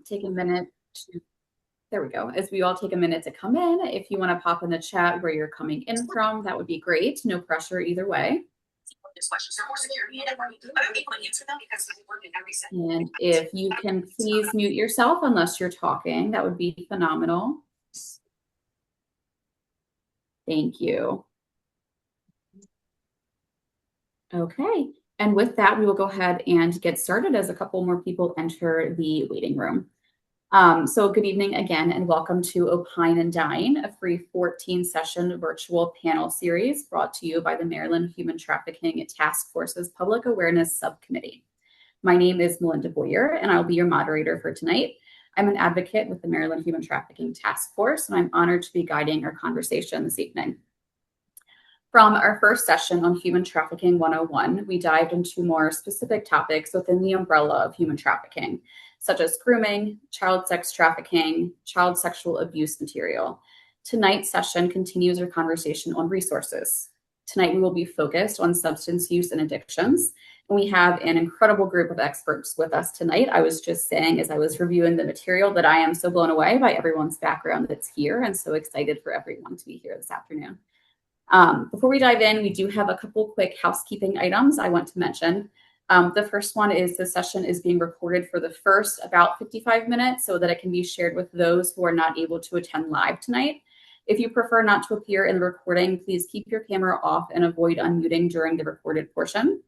take a minute to, there we go. As we all take a minute to come in, if you want to pop in the chat where you're coming in from, that would be great. No pressure either way. And if you can please mute yourself unless you're talking, that would be phenomenal. Thank you. Okay. And with that, we will go ahead and get started as a couple more people enter the waiting room. So good evening again, and welcome to Opine Dine, a free 14-session virtual panel series brought to you by the Maryland Human Trafficking Task Force's Public Awareness Subcommittee. My name is Melinda Boyer, and I'll be your moderator for tonight. I'm an advocate with the Maryland Human Trafficking Task Force, and I'm honored to be guiding our conversation this evening. From our first session on Human Trafficking 101, we dived into more specific topics within the umbrella of human trafficking, such as grooming, child sex trafficking, child sexual abuse material. Tonight's session continues our conversation on resources. Tonight, we will be focused on substance use and addictions, and we have an incredible group of experts with us tonight. I was just saying as I was reviewing the material that I am so blown away by everyone's background that's here, and so excited for everyone to be here this afternoon. Before we dive in, we do have a couple quick housekeeping items I want to mention. The first one is the session is being recorded for the first about 55 minutes so that it can be shared with those who are not able to attend live tonight. If you prefer not to appear in the recording, please keep your camera off and avoid unmuting during the recorded portion.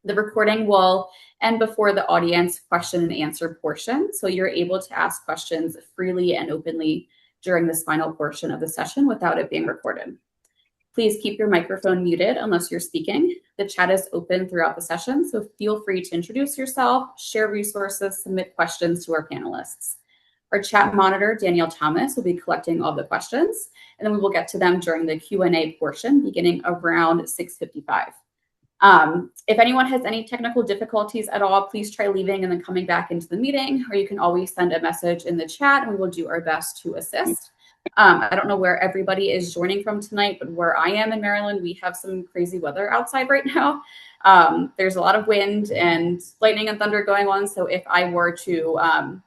The recording will end before the audience question and answer portion, so you're able to ask questions freely and openly during this final portion of the session without it being recorded. Please keep your microphone muted unless you're speaking. The chat is open throughout the session, so feel free to introduce yourself, share resources, submit questions to our panelists. Our chat monitor, Danielle Thomas, will be collecting all the questions, and then we will get to them during the Q&A portion beginning around 6:55. If anyone has any technical difficulties at all, please try leaving and then coming back into the meeting, or you can always send a message in the chat and we will do our best to assist. I don't know where everybody is joining from tonight, but where I am in Maryland, we have some crazy weather outside right now. There's a lot of wind and lightning and thunder going on. So if I were to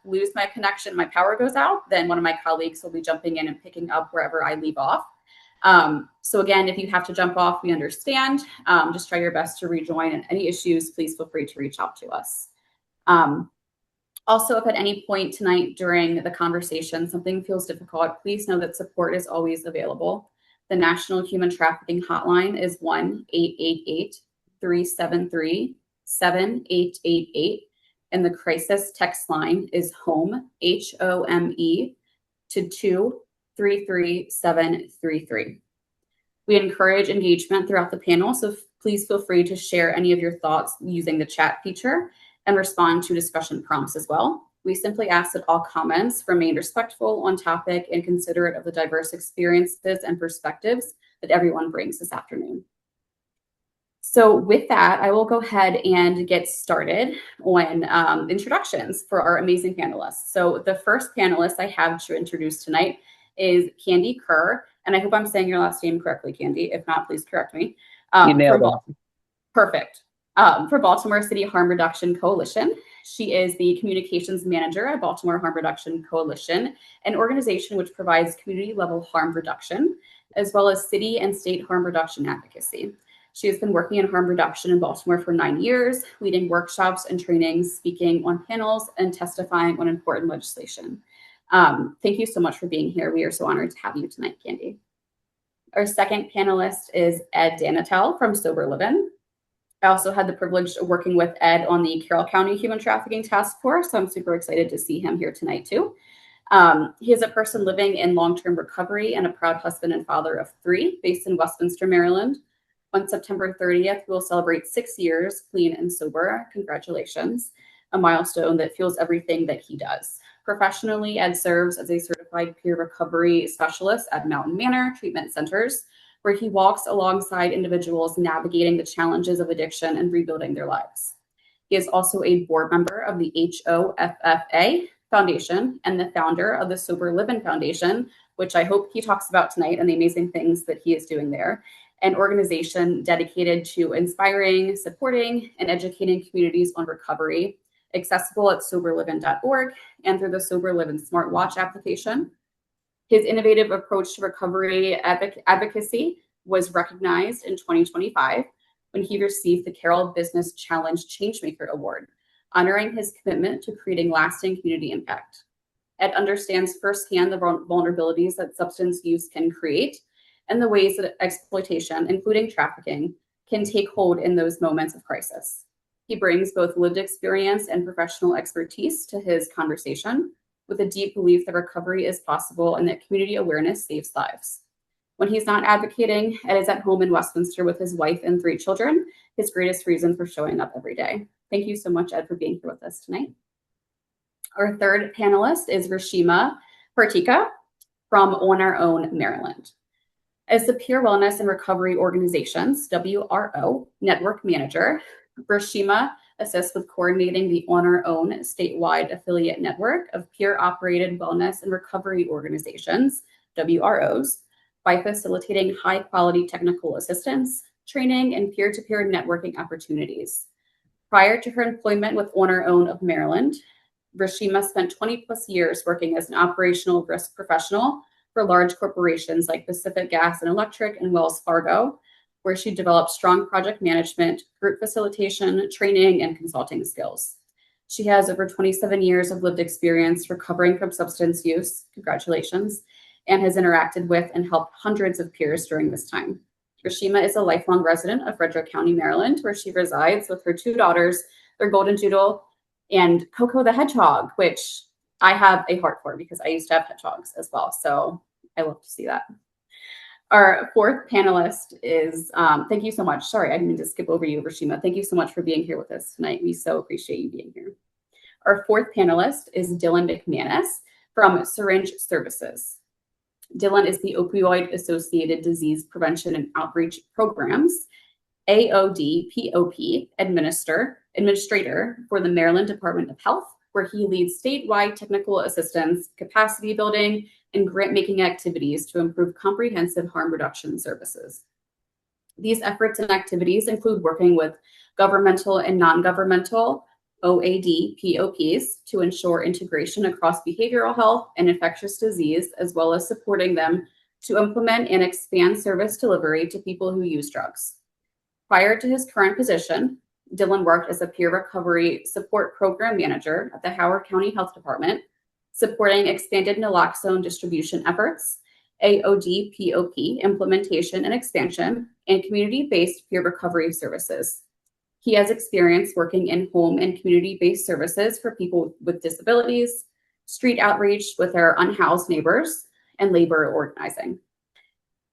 lose my connection, my power goes out, then one of my colleagues will be jumping in and picking up wherever I leave off. So again, if you have to jump off, we understand. Just try your best to rejoin, and any issues, please feel free to reach out to us. Also, if at any point tonight during the conversation something feels difficult, please know that support is always available. The National Human Trafficking Hotline is 1-888-373-7888, and the crisis text line is HOME, HOME, to 233733. We encourage engagement throughout the panel, so please feel free to share any of your thoughts using the chat feature and respond to discussion prompts as well. We simply ask that all comments remain respectful, on topic, and considerate of the diverse experiences and perspectives that everyone brings this afternoon. So with that, I will go ahead and get started on introductions for our amazing panelists. So the first panelist I have to introduce tonight is Candy Kerr, and I hope I'm saying your last name correctly, Candy. If not, please correct me. You nailed it. Perfect. For Baltimore City Harm Reduction Coalition. She is the communications manager at Baltimore Harm Reduction Coalition, an organization which provides community-level harm reduction, as well as city and state harm reduction advocacy. She has been working in harm reduction in Baltimore for 9 years, leading workshops and trainings, speaking on panels, and testifying on important legislation. Thank you so much for being here. We are so honored to have you tonight, Candy. Our second panelist is Ed Danatel from Sober Livin'. I also had the privilege of working with Ed on the Carroll County Human Trafficking Task Force, so I'm super excited to see him here tonight too. He is a person living in long-term recovery and a proud husband and father of 3, based in Westminster, Maryland. On September 30th, we'll celebrate 6 years clean and sober. Congratulations, a milestone that fuels everything that he does. Professionally, Ed serves as a certified peer recovery specialist at Mountain Manor Treatment Centers, where he walks alongside individuals navigating the challenges of addiction and rebuilding their lives. He is also a board member of the HOFFA Foundation and the founder of the Sober Livin' Foundation, which I hope he talks about tonight and the amazing things that he is doing there, an organization dedicated to inspiring, supporting, and educating communities on recovery, accessible at soberlivin.org and through the SoberLivin smartwatch application. His innovative approach to recovery advocacy was recognized in 2025 when he received the Carroll Business Challenge Changemaker Award, honoring his commitment to creating lasting community impact. Ed understands firsthand the vulnerabilities that substance use can create and the ways that exploitation, including trafficking, can take hold in those moments of crisis. He brings both lived experience and professional expertise to his conversation, with a deep belief that recovery is possible and that community awareness saves lives. When he's not advocating, Ed is at home in Westminster with his wife and 3 children, his greatest reason for showing up every day. Thank you so much, Ed, for being here with us tonight. Our third panelist is Rashima Partika from On Our Own, Maryland. As the Peer Wellness and Recovery Organization's WRO network manager, Rashima assists with coordinating the On Our Own statewide affiliate network of peer-operated wellness and recovery organizations, WROs, by facilitating high-quality technical assistance, training, and peer-to-peer networking opportunities. Prior to her employment with On Our Own of Maryland, Rashima spent 20+ years working as an operational risk professional for large corporations like Pacific Gas and Electric and Wells Fargo, where she developed strong project management, group facilitation, training, and consulting skills. She has over 27 years of lived experience recovering from substance use, congratulations, and has interacted with and helped hundreds of peers during this time. Rashima is a lifelong resident of Frederick County, Maryland, where she resides with her 2 daughters, their golden doodle, and Coco the hedgehog, which I have a heart for because I used to have hedgehogs as well. So I love to see that. Our fourth panelist is, thank you so much. Sorry, I didn't mean to skip over you, Rashima. Thank you so much for being here with us tonight. We so appreciate you being here. Our fourth panelist is Dylan McManus from Syringe Services. Dylan is the Opioid-Associated Disease Prevention and Outreach Programs, AODPOP administrator for the Maryland Department of Health, where he leads statewide technical assistance, capacity building, and grant-making activities to improve comprehensive harm reduction services. These efforts and activities include working with governmental and non-governmental OAD-POPs to ensure integration across behavioral health and infectious disease, as well as supporting them to implement and expand service delivery to people who use drugs. Prior to his current position, Dylan worked as a peer recovery support program manager at the Howard County Health Department, supporting expanded naloxone distribution efforts, AOD-POP implementation and expansion, and community-based peer recovery services. He has experience working in home and community-based services for people with disabilities, street outreach with their unhoused neighbors, and labor organizing.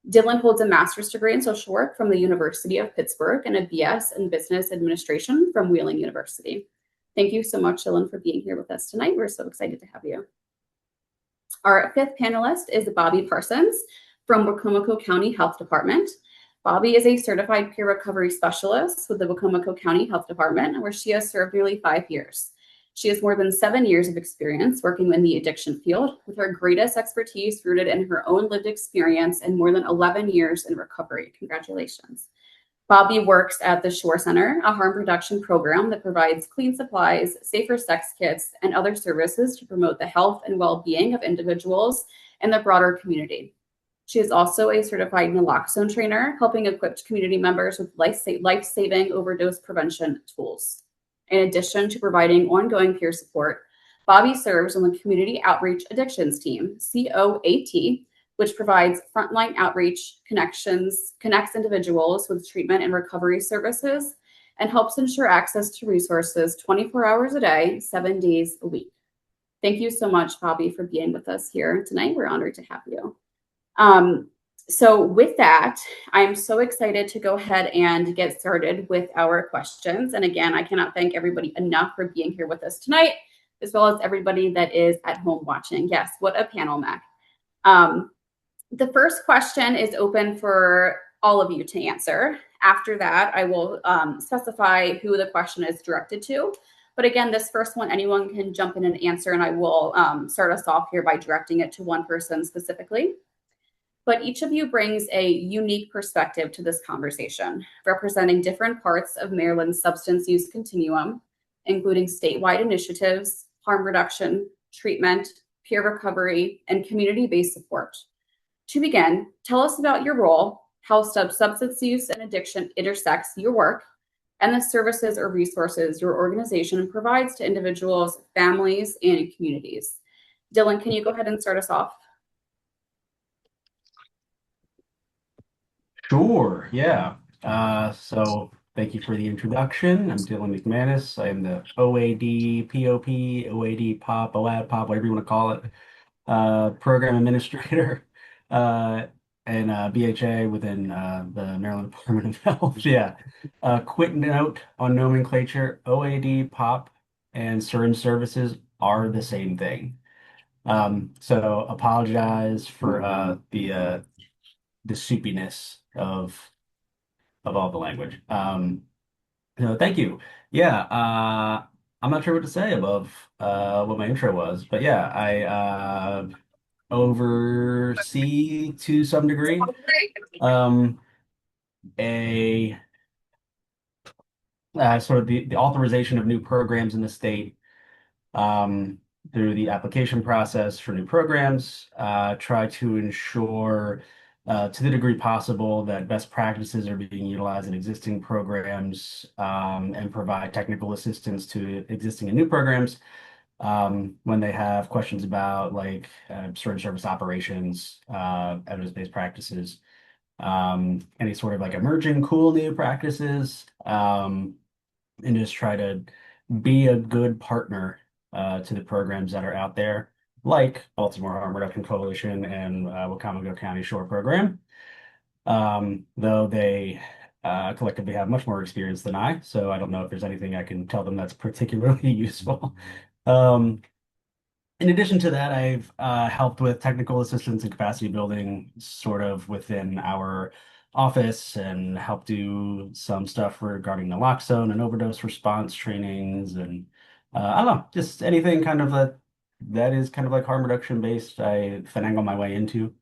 Dylan holds a master's degree in social work from the University of Pittsburgh and a BS in business administration from Wheeling University. Thank you so much, Dylan, for being here with us tonight. We're so excited to have you. Our fifth panelist is Bobby Parsons from Wicomico County Health Department. Bobby is a certified peer recovery specialist with the Wicomico County Health Department, where she has served nearly 5 years. She has more than 7 years of experience working in the addiction field, with her greatest expertise rooted in her own lived experience and more than 11 years in recovery. Congratulations. Bobby works at the Shore Center, a harm reduction program that provides clean supplies, safer sex kits, and other services to promote the health and well-being of individuals and the broader community. She is also a certified naloxone trainer, helping equip community members with life-saving overdose prevention tools. In addition to providing ongoing peer support, Bobby serves on the Community Outreach Addictions Team, COAT, which provides frontline outreach, connects individuals with treatment and recovery services, and helps ensure access to resources 24 hours a day, 7 days a week. Thank you so much, Bobby, for being with us here tonight. We're honored to have you. So with that, I'm so excited to go ahead and get started with our questions. And again, I cannot thank everybody enough for being here with us tonight, as well as everybody that is at home watching. Yes, what a panel, Mac. The first question is open for all of you to answer. After that, I will specify who the question is directed to. But again, this first one, anyone can jump in and answer, and I will start us off here by directing it to one person specifically. But each of you brings a unique perspective to this conversation, representing different parts of Maryland's substance use continuum, including statewide initiatives, harm reduction, treatment, peer recovery, and community-based support. To begin, tell us about your role, how substance use and addiction intersects your work, and the services or resources your organization provides to individuals, families, and communities. Dylan, can you go ahead and start us off? Sure, yeah. So thank you for the introduction. I'm Dylan McManus. I am the OAD, POP, OAD POP, OAD POP, whatever you want to call it, program administrator, uh, and BHA within the Maryland Department of Health. Yeah. Quick note on nomenclature: OAD, POP, and certain services are the same thing. So apologize for the soupiness of all the language. Thank you. Yeah, I'm not sure what to say above what my intro was, but yeah, I oversee to some degree um, a sort of the authorization of new programs in the state um, through the application process for new programs, try to ensure, to the degree possible, that best practices are being utilized in existing programs, and provide technical assistance to existing and new programs when they have questions about like certain service operations, evidence-based practices, any sort of like emerging cool new practices. And just try to be a good partner to the programs that are out there, like Baltimore Harm Reduction Coalition and Wacomico County Shore Program. Though they collectively have much more experience than I, so I don't know if there's anything I can tell them that's particularly useful. Um, in addition to that, I've helped with technical assistance and capacity building sort of within our office and helped do some stuff regarding naloxone and overdose response trainings and I don't know, just anything kind of that is kind of like harm reduction based, I finagle my way into.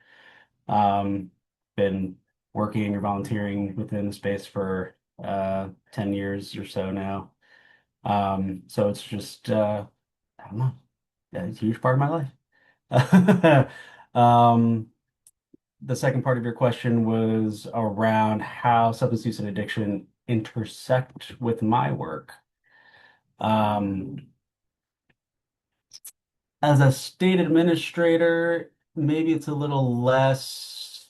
Um, Been working or volunteering within the space for 10 years or so now. So it's just I don't know. Yeah, it's a huge part of my life. Um, the second part of your question was around how substance use and addiction intersect with my work. Um, as a state administrator, maybe it's a little less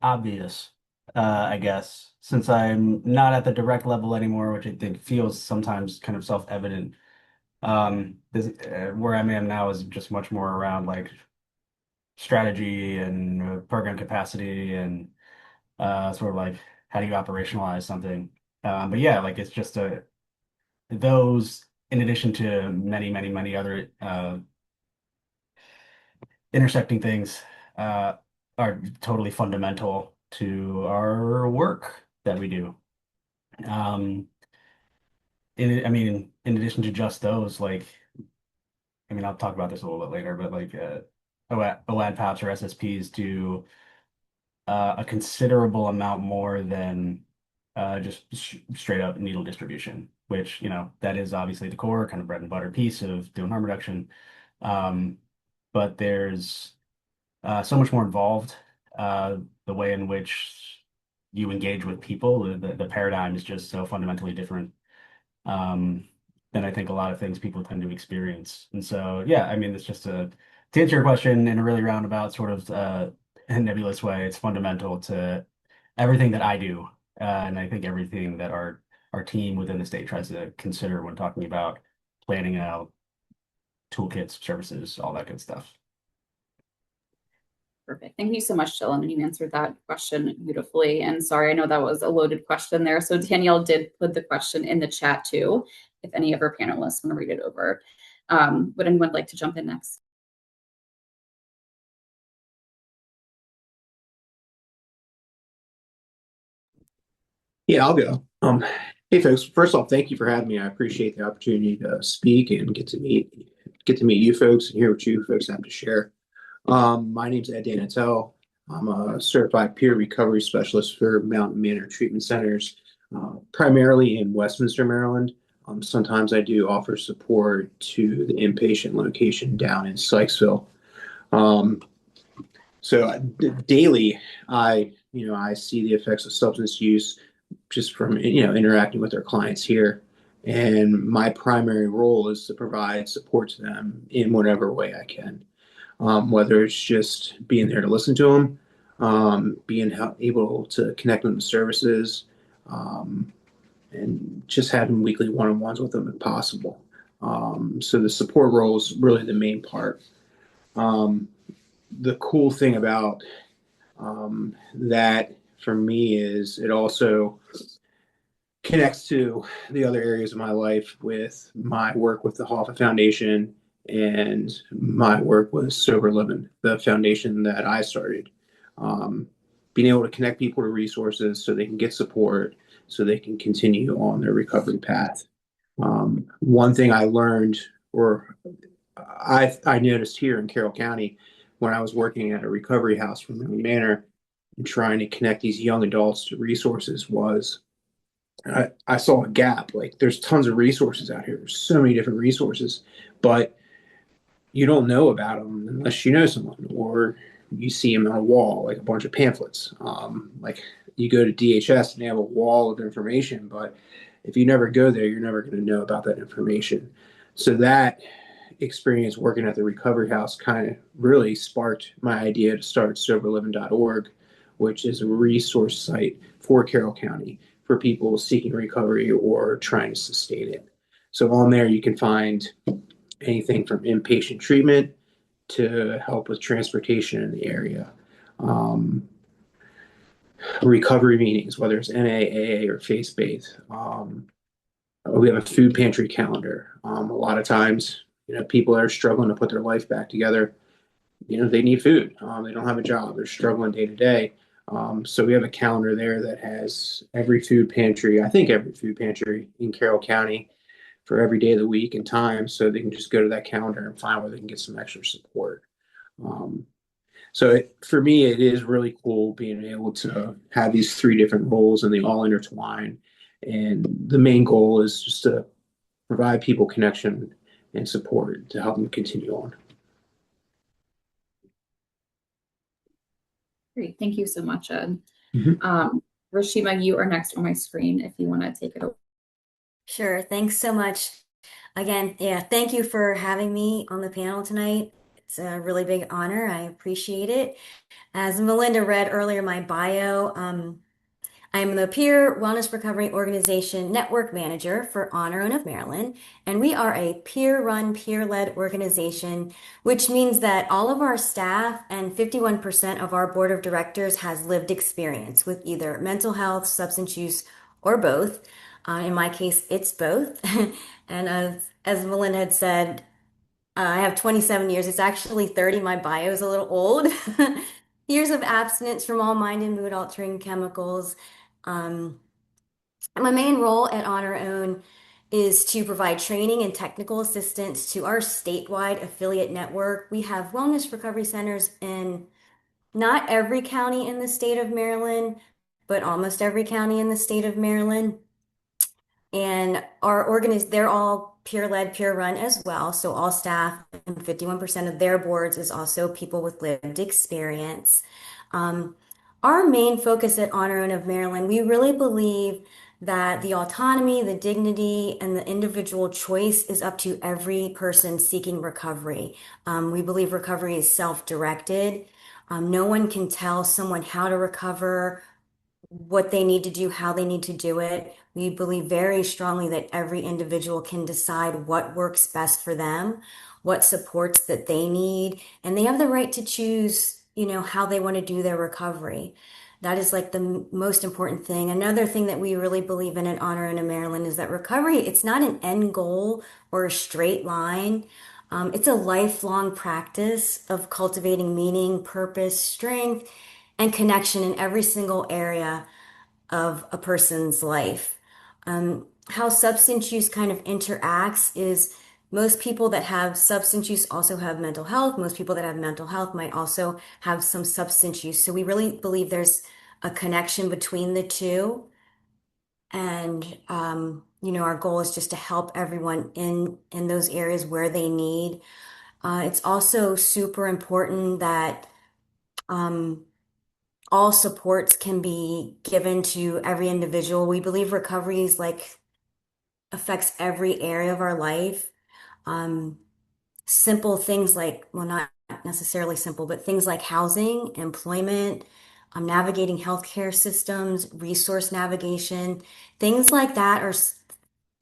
obvious, I guess, since I'm not at the direct level anymore, which I think feels sometimes kind of self-evident. Where I am now is just much more around like strategy and program capacity and sort of like how do you operationalize something. But yeah, like it's just those in addition to many, many, many other intersecting things uh, are totally fundamental to our work that we do. Um, I mean, in addition to just those, like, I mean, I'll talk about this a little bit later, but like OAD PAPs or SSPs do a considerable amount more than just straight up needle distribution, which, that is obviously the core kind of bread and butter piece of doing harm reduction. Um, but there's so much more involved. The way in which you engage with people, the paradigm is just so fundamentally different um, than I think a lot of things people tend to experience. And so, yeah, I mean, it's just to answer your question in a really roundabout sort of nebulous way, it's fundamental to everything that I do. And I think everything that our team within the state tries to consider when talking about planning out toolkits, services, all that good stuff. Perfect. Thank you so much, Dylan. You answered that question beautifully. And sorry, I know that was a loaded question there. So Danielle did put the question in the chat too, if any of our panelists want to read it over. Would anyone like to jump in next? Yeah, I'll go. Hey folks, first off, thank you for having me. I appreciate the opportunity to speak and get to meet you folks and hear what you folks have to share. My name's Ed Danatel. I'm a certified peer recovery specialist for Mountain Manor Treatment Centers. primarily in Westminster, Maryland. Sometimes I do offer support to the inpatient location down in Sykesville. Um, daily, I see the effects of substance use just from interacting with our clients here. And my primary role is to provide support to them in whatever way I can, whether it's just being there to listen to them, being able to connect them to services, um, and just having weekly one-on-ones with them if possible. So the support role is really the main part. Um, the cool thing about that for me is it also connects to the other areas of my life with my work with the Hoffa Foundation and my work with Sober Living, the foundation that I started. Um, Being able to connect people to resources so they can get support, so they can continue on their recovery path. One thing I learned, or I noticed here in Carroll County when I was working at a recovery house from Moon Manor and trying to connect these young adults to resources was I saw a gap. Like there's tons of resources out here. There's so many different resources, but you don't know about them unless you know someone or you see them on a wall, like a bunch of pamphlets. Like you go to DHS and they have a wall of information, but if you never go there, you're never going to know about that information. So that experience working at the recovery house kind of really sparked my idea to start soberliving.org, which is a resource site for Carroll County for people seeking recovery or trying to sustain it. So on there, you can find anything from inpatient treatment to help with transportation in the area. Um, Recovery meetings, whether it's NA, or faith-based. We have a food pantry calendar. A lot of times, people are struggling to put their life back together. They need food. They don't have a job. They're struggling day to day. So we have a calendar there that has every food pantry, I think every food pantry in Carroll County for every day of the week and time. So they can just go to that calendar and find where they can get some extra support. Um, for me, it is really cool being able to have these three different roles and they all intertwine. And the main goal is just to provide people connection and support to help them continue on. Great. Thank you so much, Ed. Mhm. Rashima, you are next on my screen if you want to take it over. Sure. Thanks so much. Again, yeah, thank you for having me on the panel tonight. It's a really big honor. I appreciate it. As Melinda read earlier, my bio, I'm the Peer Wellness Recovery Organization Network Manager for On Our Own of Maryland, and we are a peer-run, peer-led organization, which means that all of our staff and 51% of our board of directors has lived experience with either mental health, substance use, or both. In my case, it's both. And as Melinda had said, I have 27 years. It's actually 30. My bio is a little old. Years of abstinence from all mind and mood altering chemicals. Um, my main role at On Our Own is to provide training and technical assistance to our statewide affiliate network. We have wellness recovery centers in not every county in the state of Maryland, but almost every county in the state of Maryland. And they're all peer-led, peer-run as well. So all staff and 51% of their boards is also people with lived experience. Um, our main focus at On Our Own of Maryland, we really believe that the autonomy, the dignity, and the individual choice is up to every person seeking recovery. We believe recovery is self-directed. No one can tell someone how to recover, what they need to do, how they need to do it. We believe very strongly that every individual can decide what works best for them, what supports that they need, and they have the right to choose, how they want to do their recovery. That is like the most important thing. Another thing that we really believe in at On Our Own in Maryland is that recovery, it's not an end goal or a straight line. It's a lifelong practice of cultivating meaning, purpose, strength, and connection in every single area of a person's life. How substance use kind of interacts is most people that have substance use also have mental health. Most people that have mental health might also have some substance use. So we really believe there's a connection between the two. And our goal is just to help everyone in those areas where they need. It's also super important that um, all supports can be given to every individual. We believe recovery is like affects every area of our life. Um, Simple things like, well, not necessarily simple, but things like housing, employment, navigating healthcare systems, resource navigation, things like that are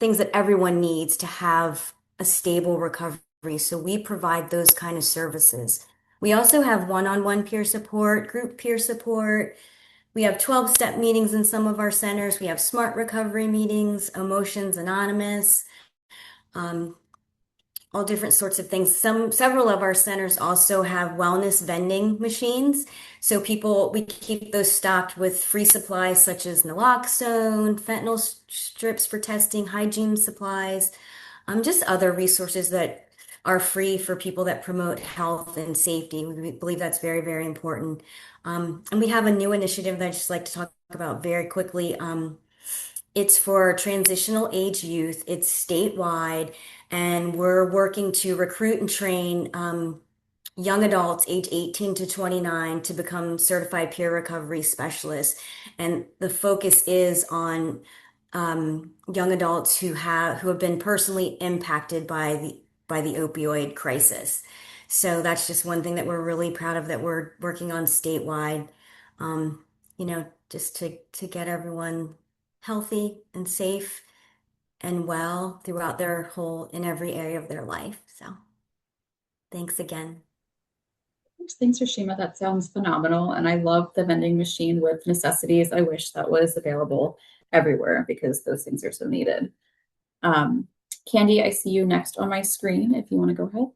things that everyone needs to have a stable recovery. So we provide those kind of services. We also have one-on-one peer support, group peer support. We have 12-step meetings in some of our centers. We have smart recovery meetings, Emotions Anonymous. Um, all different sorts of things. Several of our centers also have wellness vending machines. So we keep those stocked with free supplies such as naloxone, fentanyl strips for testing, hygiene supplies, just other resources that are free for people that promote health and safety. We believe that's very, very important. And we have a new initiative that I'd just like to talk about very quickly. It's for transitional age youth. It's statewide, and we're working to recruit and train young adults age 18 to 29 to become certified peer recovery specialists. And the focus is on young adults who have been personally impacted by the opioid crisis. So that's just one thing that we're really proud of that we're working on statewide. Just to get everyone healthy and safe and well throughout in every area of their life. So thanks again. Thanks, Rashima. That sounds phenomenal. And I love the vending machine with necessities. I wish that was available everywhere because those things are so needed. Um, Candy, I see you next on my screen if you want to go ahead.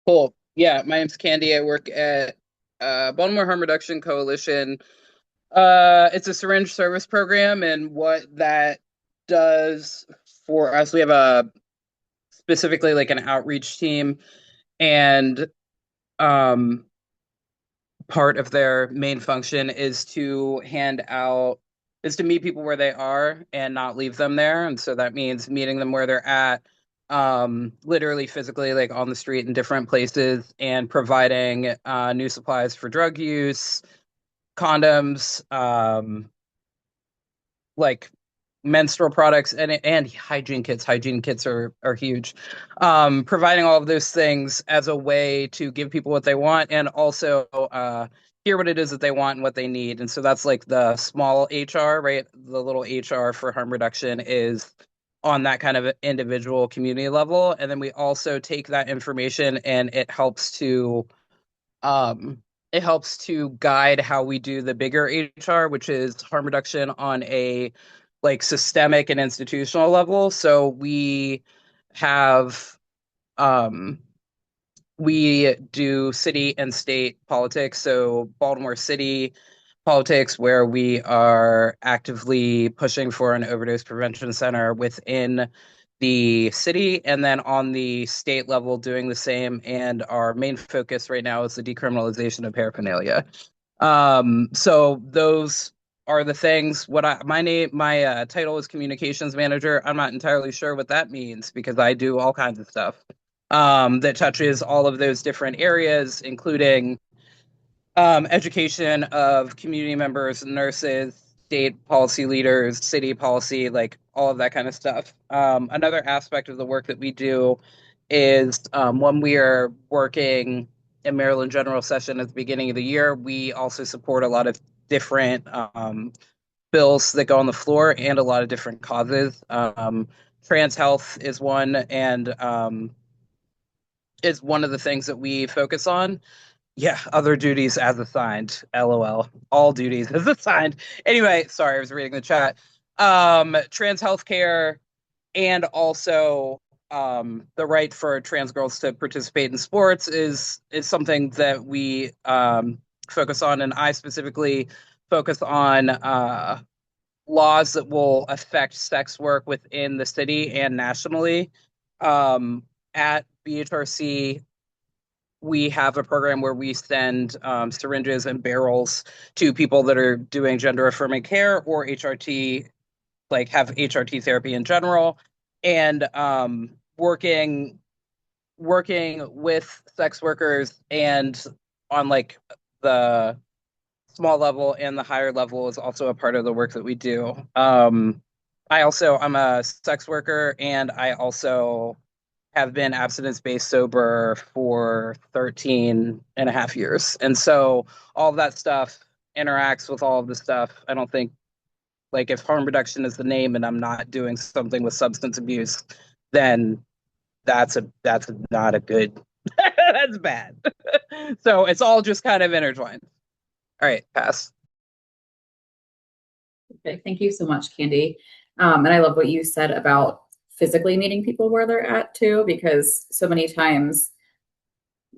Cool. Yeah, my name's Candy. I work at Baltimore Harm Reduction Coalition. It's a syringe service program, and what that does for us, we have specifically like an outreach team, and part of their main function is to meet people where they are and not leave them there. And so that means meeting them where they're at, literally physically, like on the street in different places, and providing new supplies for drug use, condoms, like menstrual products, and hygiene kits. Hygiene kits are huge. Providing all of those things as a way to give people what they want, and also hear what it is that they want and what they need. And so that's like the small HR, right? The little HR for harm reduction is on that kind of individual community level. And then we also take that information, and um it helps to guide how we do the bigger HR, which is harm reduction on a like systemic and institutional level. So have um we do city and state politics. So Baltimore City politics, where we are actively pushing for an overdose prevention center within the city, and then on the state level doing the same. And our main focus right now is the decriminalization of paraphernalia. So those are the things. My title is communications manager. I'm not entirely sure what that means because I do all kinds of stuff that touches all of those different areas, including education of community members, nurses, state policy leaders, city policy, like all of that kind of stuff. Another aspect of the work that we do is when we are working in Maryland General Session at the beginning of the year, we also support a lot of different bills that go on the floor and a lot of different causes. Trans health is one, and is one of the things that we focus on. Yeah, other duties as assigned. LOL. All duties as assigned. Anyway, sorry, I was reading the chat. Trans healthcare, and also the right for trans girls to participate in sports is something that we focus on, and I specifically focus on laws that will affect sex work within the city and nationally. At BHRC, we have a program where we send syringes and barrels to people that are doing gender affirming care or HRT, like have HRT therapy in general, and working with sex workers and on like the small level and the higher level is also a part of the work that we do. I'm a sex worker, and I also have been abstinence-based sober for 13 and a half years. And so all of that stuff interacts with all of the stuff. I don't think, like, if harm reduction is the name and I'm not doing something with substance abuse, then that's not a good, that's bad. So it's all just kind of intertwined. All right, pass. Okay, thank you so much, Candy. And I love what you said about physically meeting people where they're at too, because so many times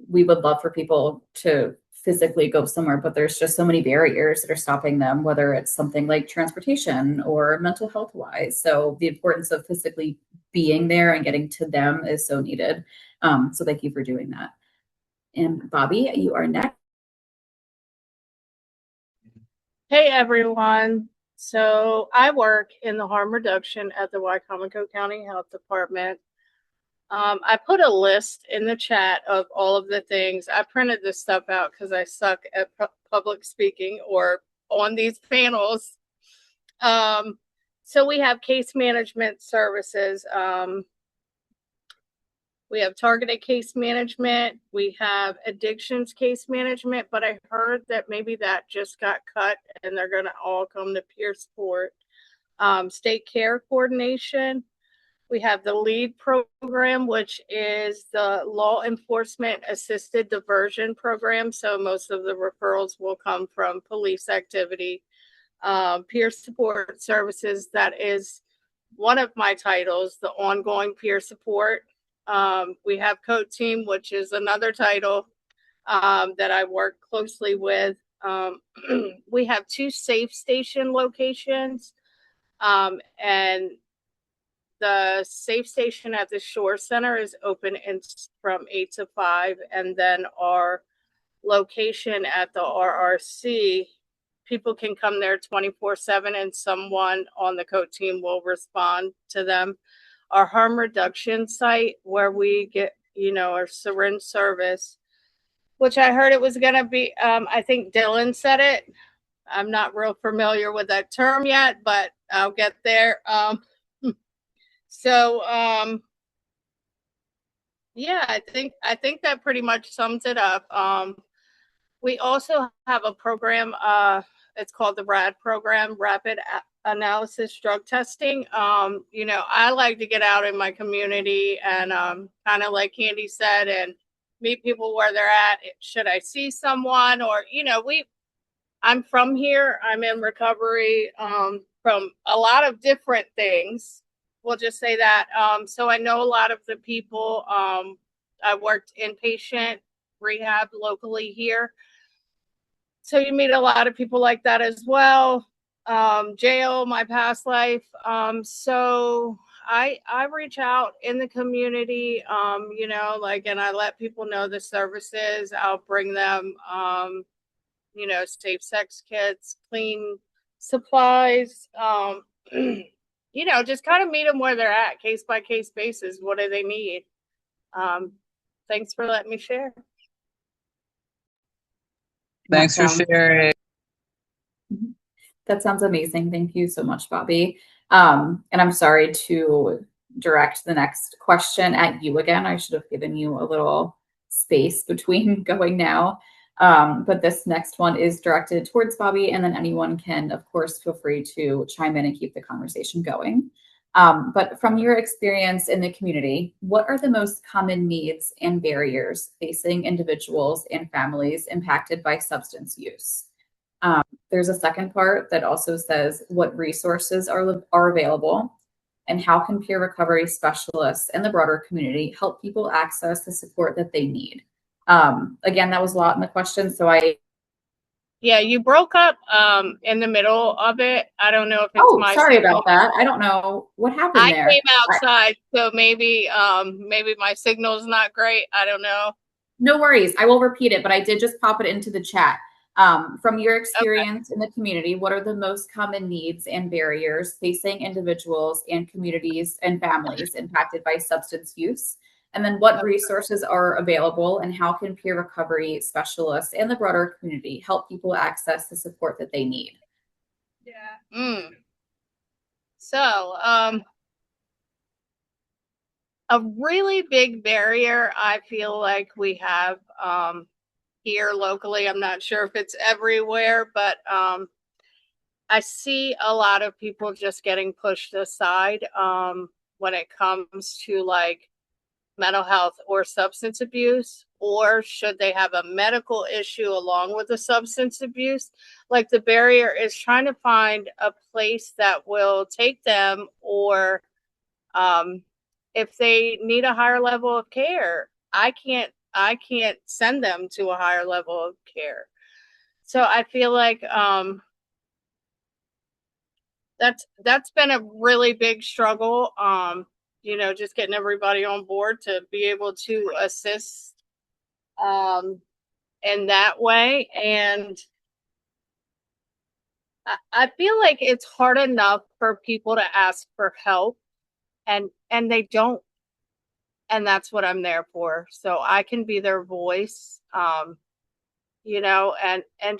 we would love for people to physically go somewhere, but there's just so many barriers that are stopping them, whether it's something like transportation or mental health wise. So the importance of physically being there and getting to them is so needed. So thank you for doing that. And Bobby, you are next. Hey everyone. So I work in the harm reduction at the Wycomico County Health Department. I put a list in the chat of all of the things. I printed this stuff out because I suck at public speaking or on these panels. So we have case management services. We have targeted case management. We have addictions case management, but I heard that maybe that just got cut and they're going to all come to peer support. State care coordination. We have the LEAD program, which is the law enforcement assisted diversion program. So most of the referrals will come from police activity. Peer support services, that is one of my titles, the ongoing peer support. We have Code Team, which is another title that I work closely with. We have 2 safe station locations, and the safe station at the Shore Center is open from 8 to 5, and then our location at the RRC, people can come there 24/7, and someone on the Code Team will respond to them. Our harm reduction site, where we get, our syringe service, which I heard it was going to be, I think Dylan said it. I'm not real familiar with that term yet, but I'll get there. Yeah, I think that pretty much sums it up. We also have a program, it's called the RAD program, Rapid Analysis Drug Testing. I like to get out in my community and kind of like Candy said, and meet people where they're at. Should I see someone, or, I'm from here. I'm in recovery from a lot of different things. We'll just say that. So I know a lot of the people. I worked inpatient rehab locally here. So you meet a lot of people like that as well. Jail, my past life. So I reach out in the community, and I let people know the services. I'll bring them, safe sex kits, clean supplies, just kind of meet them where they're at, case by case basis. What do they need? Thanks for letting me share. Thanks for sharing. That sounds amazing. Thank you so much, Bobby. And I'm sorry to direct the next question at you again. I should have given you a little space between going now. But this next one is directed towards Bobby, and then anyone can, of course, feel free to chime in and keep the conversation going. But from your experience in the community, what are the most common needs and barriers facing individuals and families impacted by substance use? There's a second part that also says what resources are available, and how can peer recovery specialists and the broader community help people access the support that they need? Again, that was a lot in the question, so Yeah, you broke up in the middle of it. I don't know if it's my sorry signal. about that. I don't know what happened there. I came outside, so maybe my signal's not great. I don't know. No worries. I will repeat it, but I did just pop it into the chat. From your experience in the community, what are the most common needs and barriers facing individuals and communities and families impacted by substance use? And then what resources are available and how can peer recovery specialists and the broader community help people access the support that they need? Yeah. So, a really big barrier I feel like we have here locally, I'm not sure if it's everywhere, but I see a lot of people just getting pushed aside when it comes to like mental health or substance abuse, or should they have a medical issue along with the substance abuse. Like the barrier is trying to find a place that will take them, or if they need a higher level of care, I can't send them to a higher level of care. So I feel like that's been a really big struggle. Just getting everybody on board to be able to assist in that way. And I feel like it's hard enough for people to ask for help, and they don't. And that's what I'm there for. So I can be their voice, and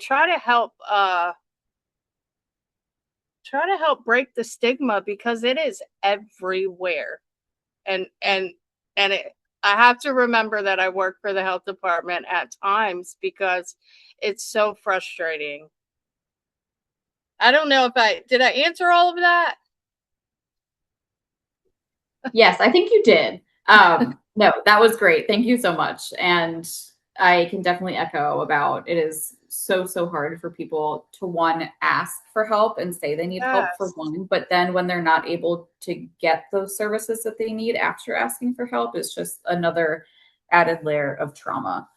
try to help break the stigma, because it is everywhere. And I have to remember that I work for the health department at times, because it's so frustrating. I don't know if did I answer all of that? Yes, I think you did. No, that was great. Thank you so much. And I can definitely echo about it is so hard for people to ask for help and say they need help for Yes. one, but then when they're not able to get those services that they need after asking for help, it's just another added layer of trauma.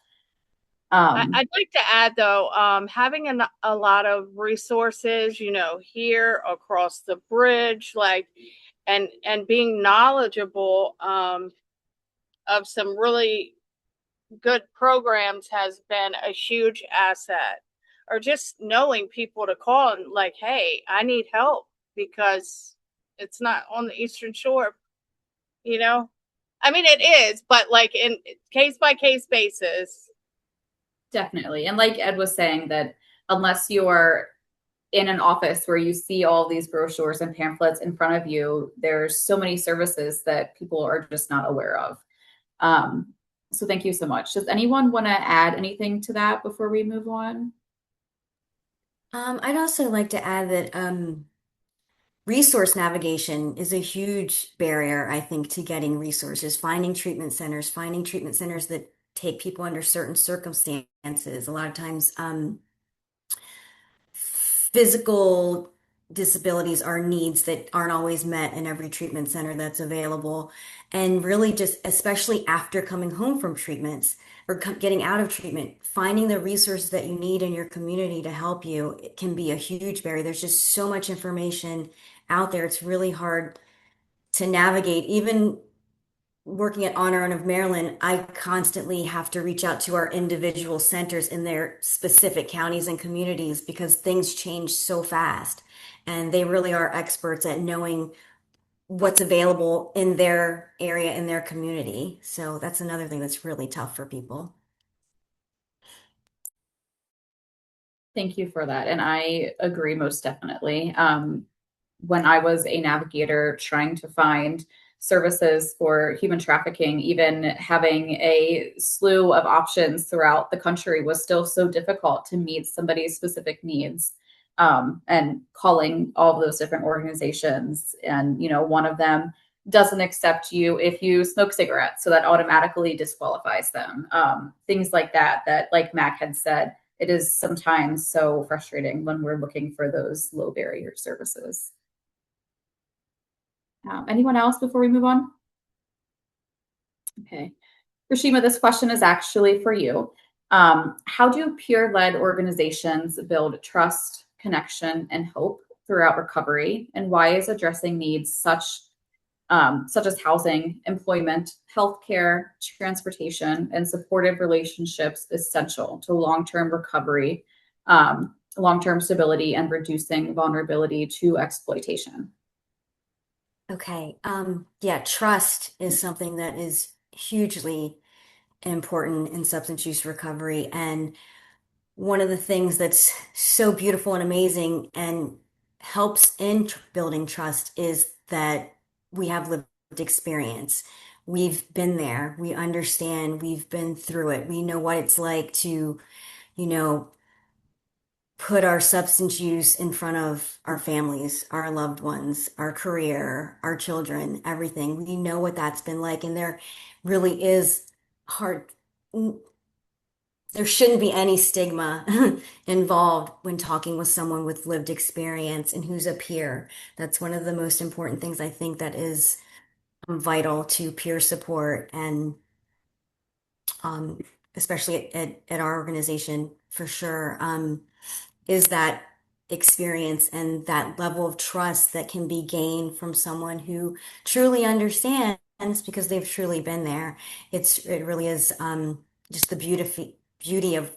I'd like to add though, having a lot of resources, here across the bridge, like, and being knowledgeable of some really good programs has been a huge asset. Or just knowing people to call and like, hey, I need help because it's not on the Eastern Shore, I mean, it is, but like in case by case basis. Definitely. And like Ed was saying, that unless you're in an office where you see all these brochures and pamphlets in front of you, there's so many services that people are just not aware of. So thank you so much. Does anyone want to add anything to that before we move on? I'd also like to add that resource navigation is a huge barrier, I think, to getting resources, finding treatment centers that take people under certain circumstances. A lot of times, physical disabilities are needs that aren't always met in every treatment center that's available. And really, just especially after coming home from treatments or getting out of treatment, finding the resources that you need in your community to help you, it can be a huge barrier. There's just so much information out there. It's really hard to navigate. Even working at On Our Own of Maryland, I constantly have to reach out to our individual centers in their specific counties and communities because things change so fast. And they really are experts at knowing what's available in their area, in their community. So that's another thing that's really tough for people. Thank you for that. And I agree most definitely. When I was a navigator trying to find services for human trafficking, even having a slew of options throughout the country was still so difficult to meet somebody's specific needs. And calling all of those different organizations, and one of them doesn't accept you if you smoke cigarettes, so that automatically disqualifies them. Things like that, like Mac had said, it is sometimes so frustrating when we're looking for those low barrier services. Anyone else before we move on? Okay. Rashima, this question is actually for you. How do peer-led organizations build trust, connection, and hope throughout recovery? And why is addressing needs such such as housing, employment, healthcare, transportation, and supportive relationships essential to long-term recovery, long-term stability, and reducing vulnerability to exploitation. Okay. Yeah, trust is something that is hugely important in substance use recovery. And one of the things that's so beautiful and amazing and helps in building trust is that we have lived experience. We've been there. We understand. We've been through it. We know what it's like to, you know, put our substance use in front of our families, our loved ones, our career, our children, everything. We know what that's been like. And there really is hard, there shouldn't be any stigma involved when talking with someone with lived experience and who's a peer. That's one of the most important things I think that is vital to peer support and um, especially at our organization for sure. Is that experience and that level of trust that can be gained from someone who truly understands because they've truly been there. It really is just the beauty of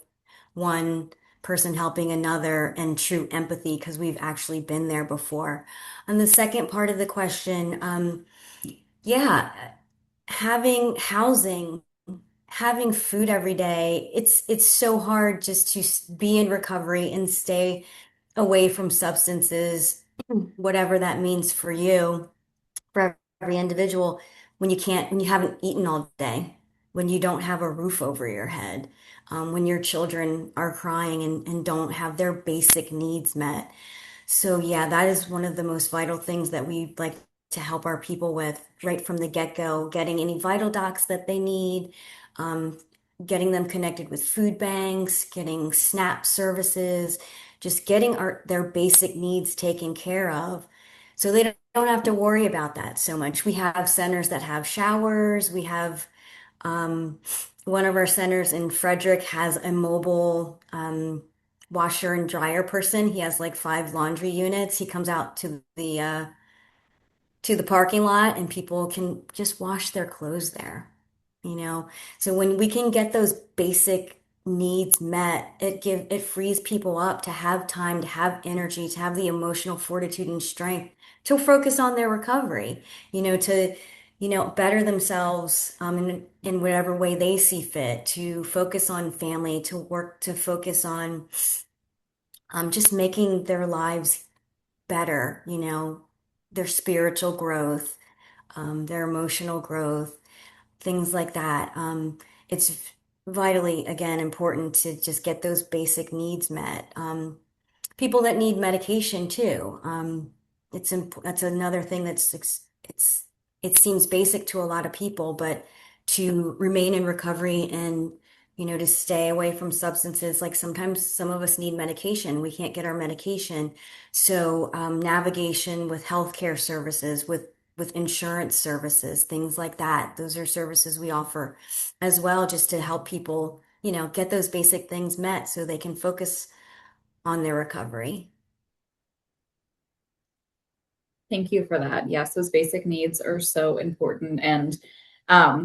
one person helping another and true empathy because we've actually been there before. On the second part of the question, yeah, having housing, having food every day, it's so hard just to be in recovery and stay away from substances, whatever that means for you, for every individual, when you haven't eaten all day, when you don't have a roof over your head, when your children are crying and don't have their basic needs met. So yeah, that is one of the most vital things that we like to help our people with right from the get-go, getting any vital docs that they need, um, getting them connected with food banks, getting SNAP services, just getting their basic needs taken care of so they don't have to worry about that so much. We have centers that have showers. We have um, one of our centers in Frederick has a mobile washer and dryer person. He has like 5 laundry units. He comes out to the parking lot and people can just wash their clothes there, you know? So when we can get those basic needs met, it frees people up to have time, to have energy, to have the emotional fortitude and strength to focus on their recovery, to better themselves in whatever way they see fit, to focus on family, to work, to focus on just making their lives better, their spiritual growth, their emotional growth, things like that. It's vitally, again, important to just get those basic needs met. People that need medication too. That's another thing it seems basic to a lot of people, but to remain in recovery and to stay away from substances, like sometimes some of us need medication, we can't get our medication. So navigation with healthcare services, with insurance services, things like that, those are services we offer as well, just to help people get those basic things met so they can focus on their recovery. Thank you for that. Yes, those basic needs are so important. And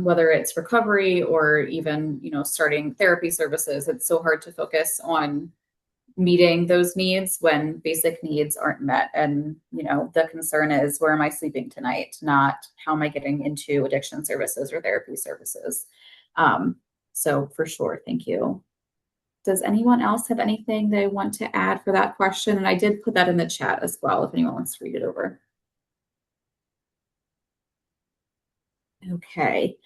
whether it's recovery or even, starting therapy services, it's so hard to focus on meeting those needs when basic needs aren't met. And, the concern is, where am I sleeping tonight? Not how am I getting into addiction services or therapy services? So for sure, thank you. Does anyone else have anything they want to add for that question? And I did put that in the chat as well, if anyone wants to read it over. Okay.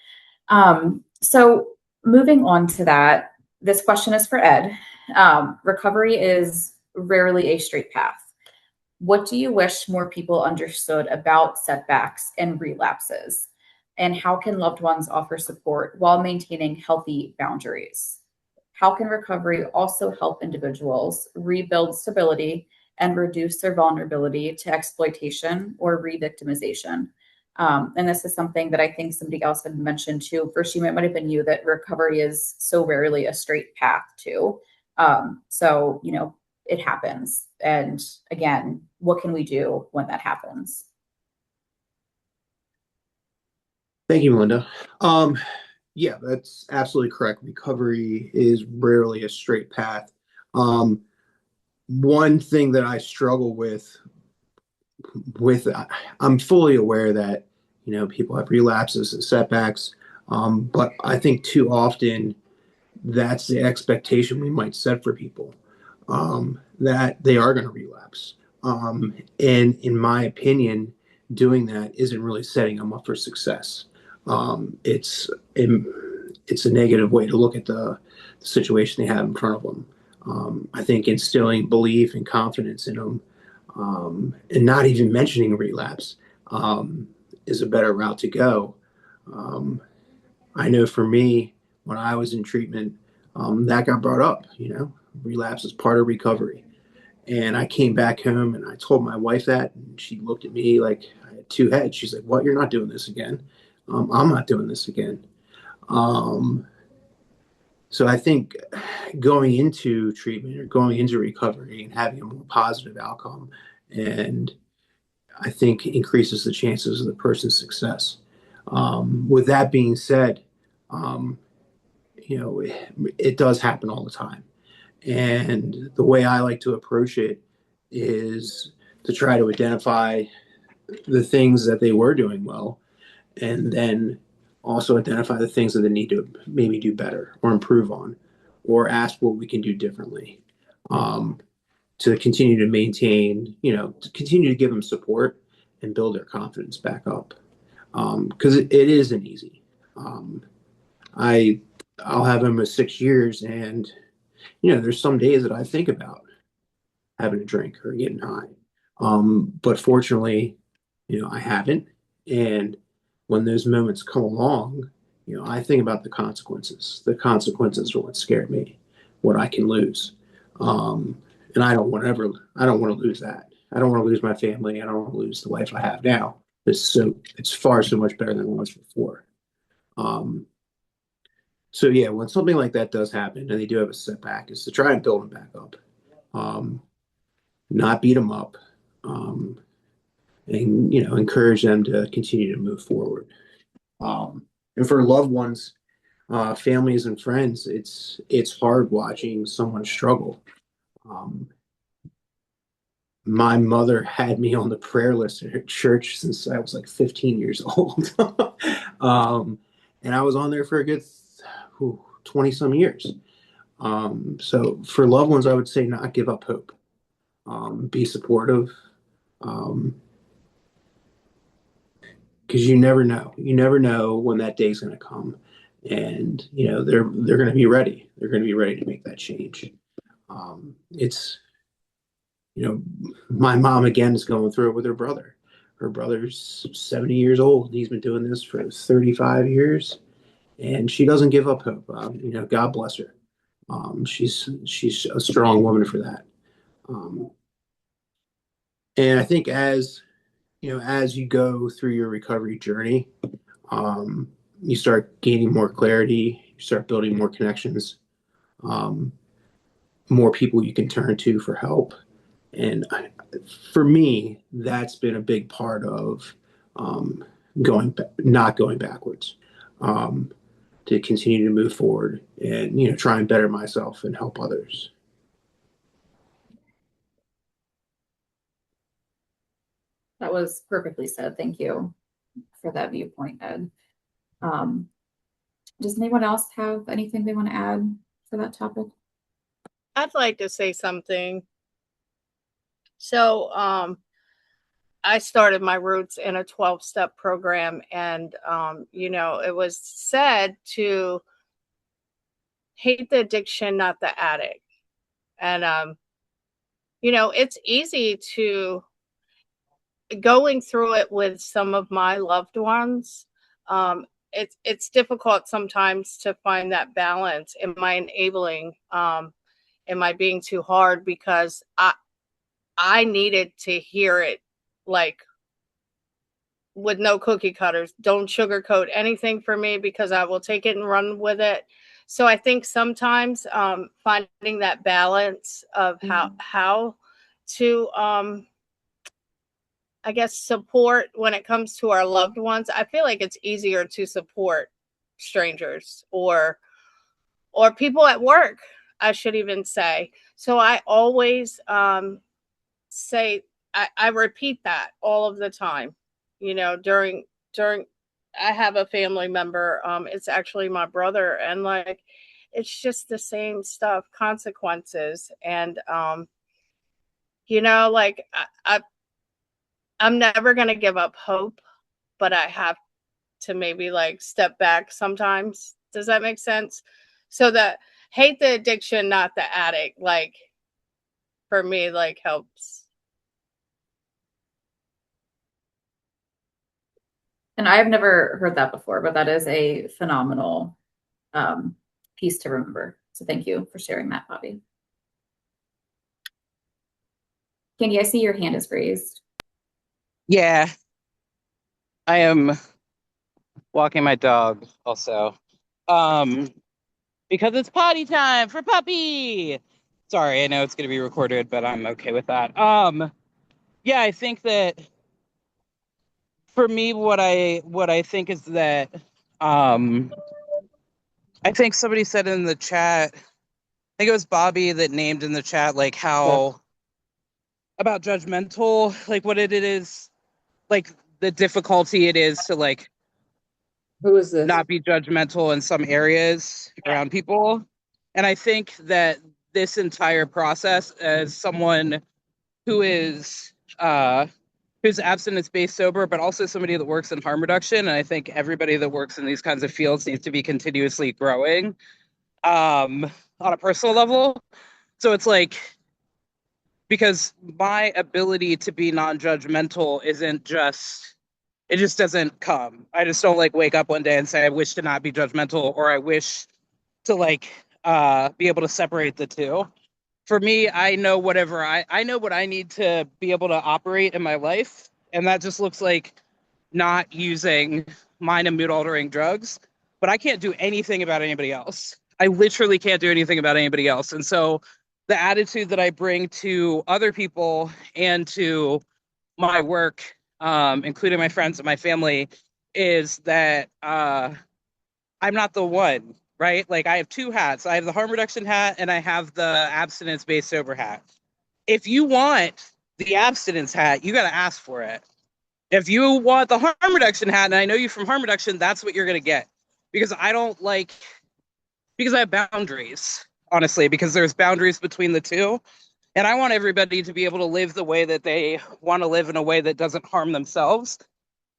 So moving on to that, this question is for Ed. Recovery is rarely a straight path. What do you wish more people understood about setbacks and relapses? And how can loved ones offer support while maintaining healthy boundaries? How can recovery also help individuals rebuild stability and reduce their vulnerability to exploitation or re-victimization? And this is something that I think somebody else had mentioned too. First, might have been you, that recovery is so rarely a straight path too. So, it happens. And again, what can we do when that happens? Thank you, Melinda. Um, yeah, that's absolutely correct. Recovery is rarely a straight path. Um, One thing that I struggle with I'm fully aware that people have relapses and setbacks, but I think too often that's the expectation we might set for people, that they are going to relapse. And in my opinion, doing that isn't really setting them up for success. It's a negative way to look at the situation they have in front of them. I think instilling belief and confidence in them, and not even mentioning relapse, um, is a better route to go. Um, I know for me, when I was in treatment, that got brought up. Relapse is part of recovery. And I came back home and I told my wife that, and she looked at me like I had two heads. She's like, "What? You're not doing this again? I'm not doing this again." Um, so I think going into treatment or going into recovery and having a more positive outcome, and I think increases the chances of the person's success. With that being said, um, it does happen all the time. And the way I like to approach it is to try to identify the things that they were doing well, and then also identify the things that they need to maybe do better or improve on, or ask what we can do differently, um, to continue to maintain, to continue to give them support and build their confidence back up. Because it isn't easy. Um, I I'll have them at 6 years, and there's some days that I think about having a drink or getting high. But fortunately, I haven't. And when those moments come along, I think about the consequences. The consequences are what scared me, what I can lose. Um, and I don't want to lose that. I don't want to lose my family. I don't want to lose the life I have now. It's far so much better than it was before. Um, so yeah, when something like that does happen and they do have a setback, is to try and build them back up. Um, Not beat them up, um, and encourage them to continue to move forward. And for loved ones, families and friends, it's hard watching someone struggle. Um, my mother had me on the prayer list at her church since I was like 15 years old. And I was on there for a good 20 some years. So for loved ones, I would say not give up hope. Be supportive. Um, because you never know. You never know when that day's going to come, and they're going to be ready. They're going to be ready to make that change. It's my mom again is going through it with her brother. Her brother's 70 years old. He's been doing this for 35 years, and she doesn't give up hope. God bless her. She's a strong woman for that. Um, and I think as you go through your recovery journey, um, you start gaining more clarity, you start building more connections, um, more people you can turn to for help. And for me, that's been a big part of, um, not going backwards, um, to continue to move forward and try and better myself and help others. That was perfectly said. Thank you for that viewpoint, Ed. Um, does anyone else have anything they want to add for that topic? I'd like to say something. So, I started my roots in a 12-step program, and it was said to hate the addiction, not the addict. And it's easy to going through it with some of my loved ones. It's difficult sometimes to find that balance. Am I enabling? Am I being too hard? Because I needed to hear it, like, with no cookie cutters. Don't sugarcoat anything for me, because I will take it and run with it. So I think sometimes finding that balance of how to I guess, support when it comes to our loved ones. I feel like it's easier to support strangers or people at work, I should even say. So I always say, I repeat that all of the time, during I have a family member, it's actually my brother, and like it's just the same stuff, consequences. And like I'm never gonna give up hope, but I have to maybe like step back sometimes. Does that make sense? So that hate the addiction, not the addict, like for me, like helps. And I have never heard that before, but that is a phenomenal piece to remember. So thank you for sharing that, Bobby. Candy, I see your hand is raised. Yeah, I am walking my dog also. Because it's potty time for Puppy. Sorry, I know it's going to be recorded, but I'm okay with that. Yeah, I think that for me, what I think is that, I think somebody said in the chat, I think it was Bobby that named in the chat, like how about judgmental, like what it is, like the difficulty it is to like Who is this? not be judgmental in some areas around people. And I think that this entire process, as someone who is who's abstinence-based sober, but also somebody that works in harm reduction, and I think everybody that works in these kinds of fields needs to be continuously growing on a personal level. So it's like, because my ability to be non-judgmental isn't just, it just doesn't come. I just don't like wake up one day and say I wish to not be judgmental, or I wish to like be able to separate the two. For me, I know whatever I know what I need to be able to operate in my life, and that just looks like not using mind and mood altering drugs. But I can't do anything about anybody else. I literally can't do anything about anybody else. And so the attitude that I bring to other people and to my work, including my friends and my family, is that I'm not the one, right? Like I have two hats. I have the harm reduction hat and I have the abstinence-based sober hat. If you want the abstinence hat, you got to ask for it. If you want the harm reduction hat, and I know you from harm reduction, that's what you're going to get. Because I don't like, because I have boundaries, honestly, because there's boundaries between the two. And I want everybody to be able to live the way that they want to live in a way that doesn't harm themselves.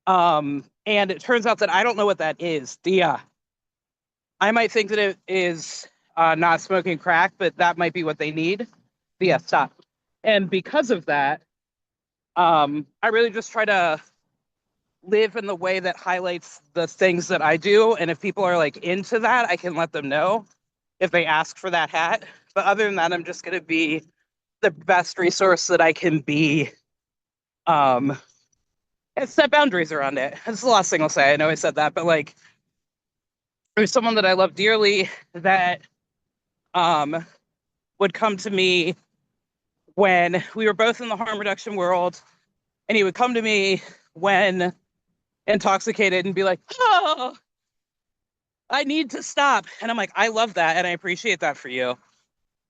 And it turns out that I don't know what that is. I might think that it is not smoking crack, but that might be what they need. Stop. And because of that, I really just try to live in the way that highlights the things that I do. And if people are like into that, I can let them know if they ask for that hat. But other than that, I'm just going to be the best resource that I can be. And set boundaries around it. That's the last thing I'll say. I know I said that, but like, there's someone that I love dearly that would come to me when we were both in the harm reduction world, and he would come to me when intoxicated and be like, "Oh, I need to stop." And I'm like, I love that and I appreciate that for you.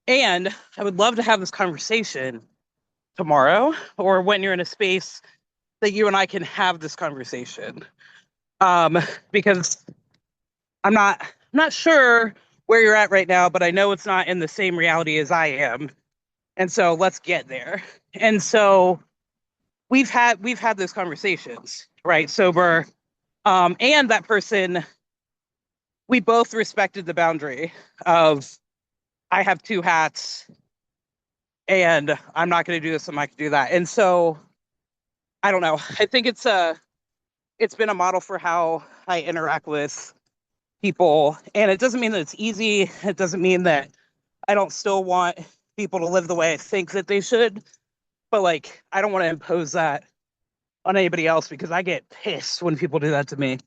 And I would love to have this conversation tomorrow, or when you're in a space that you and I can have this conversation. Because I'm not sure where you're at right now, but I know it's not in the same reality as I am. And so let's get there. And so we've had those conversations, right? Sober. And that person, we both respected the boundary of, I have two hats and I'm not going to do this, I'm not going to do that. And so I don't know. I think it's been a model for how I interact with people. And it doesn't mean that it's easy. It doesn't mean that I don't still want people to live the way I think that they should. But like, I don't want to impose that on anybody else, because I get pissed when people do that to me.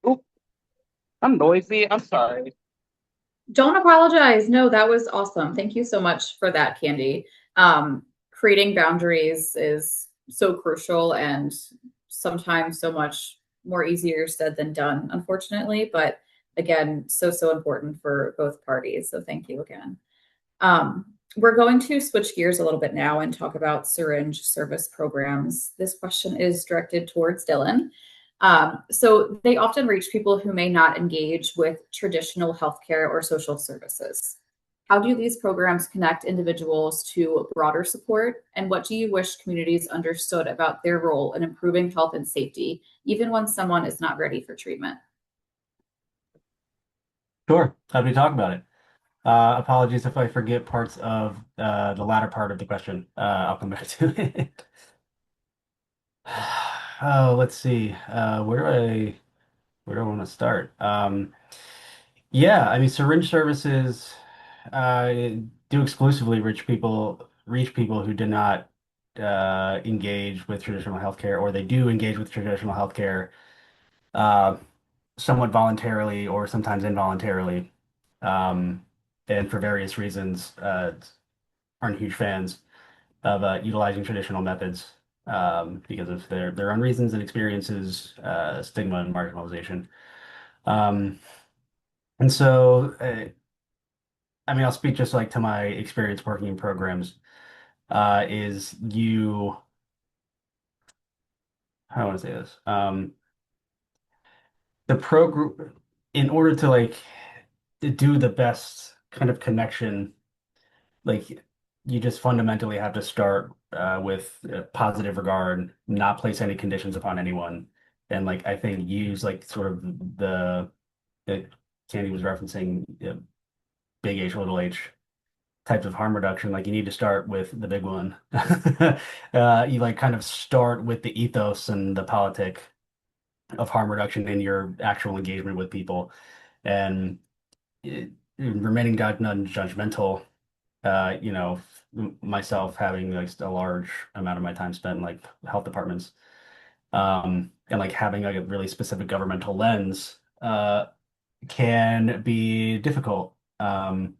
Oop, I'm noisy. I'm sorry. Don't apologize. No, that was awesome. Thank you so much for that, Candy. creating boundaries is so crucial and sometimes so much more easier said than done, unfortunately. But again, so important for both parties. So thank you again. We're going to switch gears a little bit now and talk about syringe service programs. This question is directed towards Dylan. So they often reach people who may not engage with traditional healthcare or social services. How do these programs connect individuals to broader support? And what do you wish communities understood about their role in improving health and safety, even when someone is not ready for treatment? Sure, happy to talk about it. Apologies if I forget parts of the latter part of the question. I'll come back to it. Oh, let's see. Where do I want to start? Yeah, I mean, syringe services uh, do exclusively reach people who do not engage with traditional healthcare, or they do engage with traditional healthcare uh, somewhat voluntarily or sometimes involuntarily, um, and for various reasons aren't huge fans of utilizing traditional methods because of their own reasons and experiences, stigma and marginalization. Um, and so, I mean, I'll speak just like to my experience working in programs. Is you, how do I want to say this? The program, in order to like to do the best kind of connection, like you just fundamentally have to start with positive regard, not place any conditions upon anyone, and like I think use like sort of the Candy was referencing big H, little h types of harm reduction. Like you need to start with the big one. You like kind of start with the ethos and the politic of harm reduction in your actual engagement with people, and remaining non-judgmental. You know, myself having like a large amount of my time spent in like health departments, and like having like a really specific governmental lens, can be difficult. But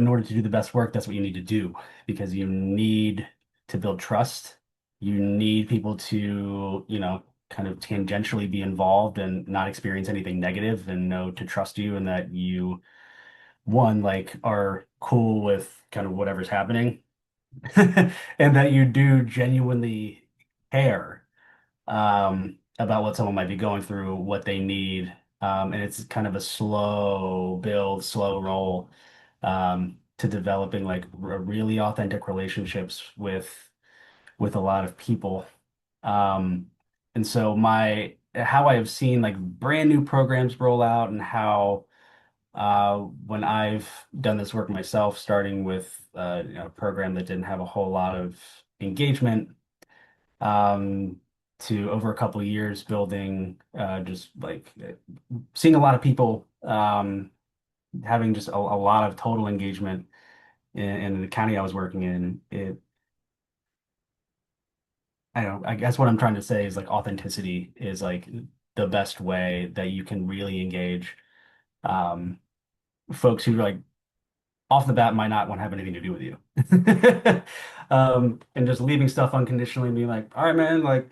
in order to do the best work, that's what you need to do because you need to build trust. You need people to, you know, kind of tangentially be involved and not experience anything negative and know to trust you and that you, one, like are cool with kind of whatever's happening and that you do genuinely care about what someone might be going through, what they need. And it's kind of a slow build, slow roll to developing like really authentic relationships with a lot of people. And so my how I have seen like brand new programs roll out and how when I've done this work myself, starting with you know, a program that didn't have a whole lot of engagement, um, to over a couple of years building just like seeing a lot of people having just a lot of total engagement in the county I was working in. I don't know, I guess what I'm trying to say is like authenticity is like the best way that you can really engage um, folks who like off the bat might not want to have anything to do with you. And just leaving stuff unconditionally and being like, all right, man, like,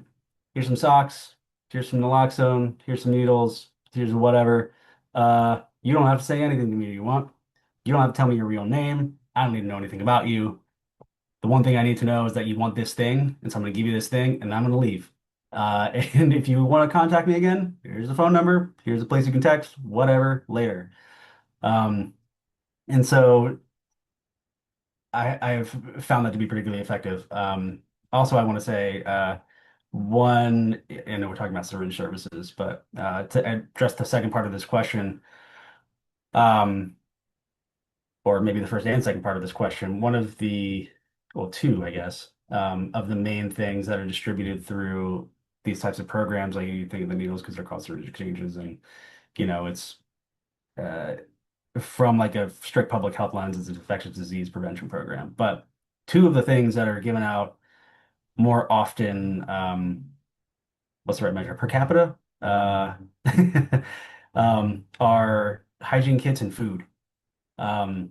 here's some socks, here's some naloxone, here's some needles, here's whatever. You don't have to say anything to me if you want. You don't have to tell me your real name. I don't need to know anything about you. The one thing I need to know is that you want this thing, and so I'm going to give you this thing, and I'm going to leave. And if you want to contact me again, here's the phone number, here's a place you can text, whatever, later. Um, and so I've found that to be particularly effective. Also, I want to say one, and we're talking about syringe services, but to address the second part of this question, um, or maybe the first and second part of this question, one of the, well, two, I guess, of the main things that are distributed through these types of programs, like you think of the needles because they're called syringe exchanges, and you know, it's uh, from like a strict public health lens, it's an infectious disease prevention program. But two of the things that are given out more often, what's the right measure? Per capita, are hygiene kits and food. Um,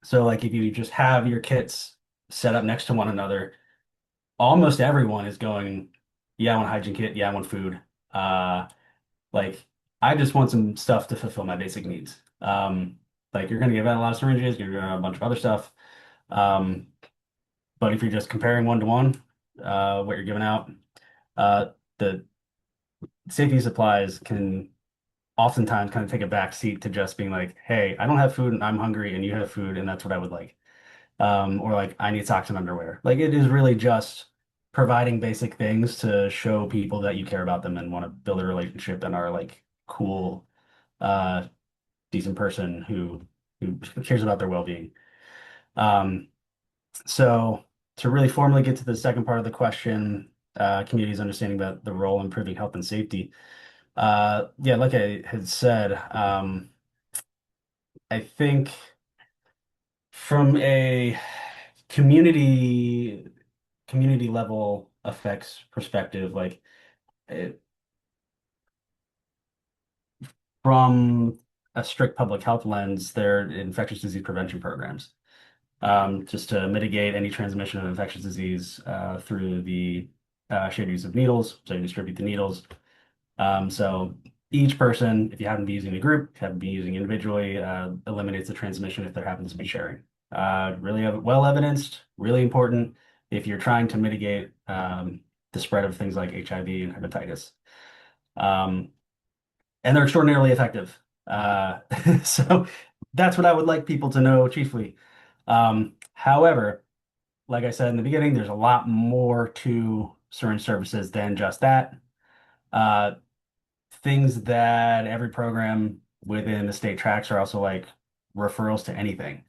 so like if you just have your kits set up next to one another, almost everyone is going, yeah, I want a hygiene kit. Yeah, I want food. Uh, like I just want some stuff to fulfill my basic needs. Like you're going to give out a lot of syringes, you're going to a bunch of other stuff. Um, but if you're just comparing one to one, what you're giving out, the safety supplies can oftentimes kind of take a back seat to just being like, hey, I don't have food and I'm hungry and you have food and that's what I would like. Or like I need socks and underwear. Like it is really just providing basic things to show people that you care about them and want to build a relationship and are like cool, uh, decent person who cares about their well-being. Um, so to really formally get to the second part of the question, communities understanding about the role in improving health and safety. Yeah, like I had said, I think from a community community level effects perspective, like it, from a strict public health lens, they're infectious disease prevention programs, just to mitigate any transmission of infectious disease through the shared use of needles. So you distribute the needles. So each person, if you happen to be using a group, if you happen to be using individually, eliminates the transmission if there happens to be sharing. Really well evidenced, really important if you're trying to mitigate the spread of things like HIV and hepatitis. Um, and they're extraordinarily effective. Uh, so that's what I would like people to know chiefly. However, like I said in the beginning, there's a lot more to syringe services than just that. Uh, Things that every program within the state tracks are also like referrals to anything,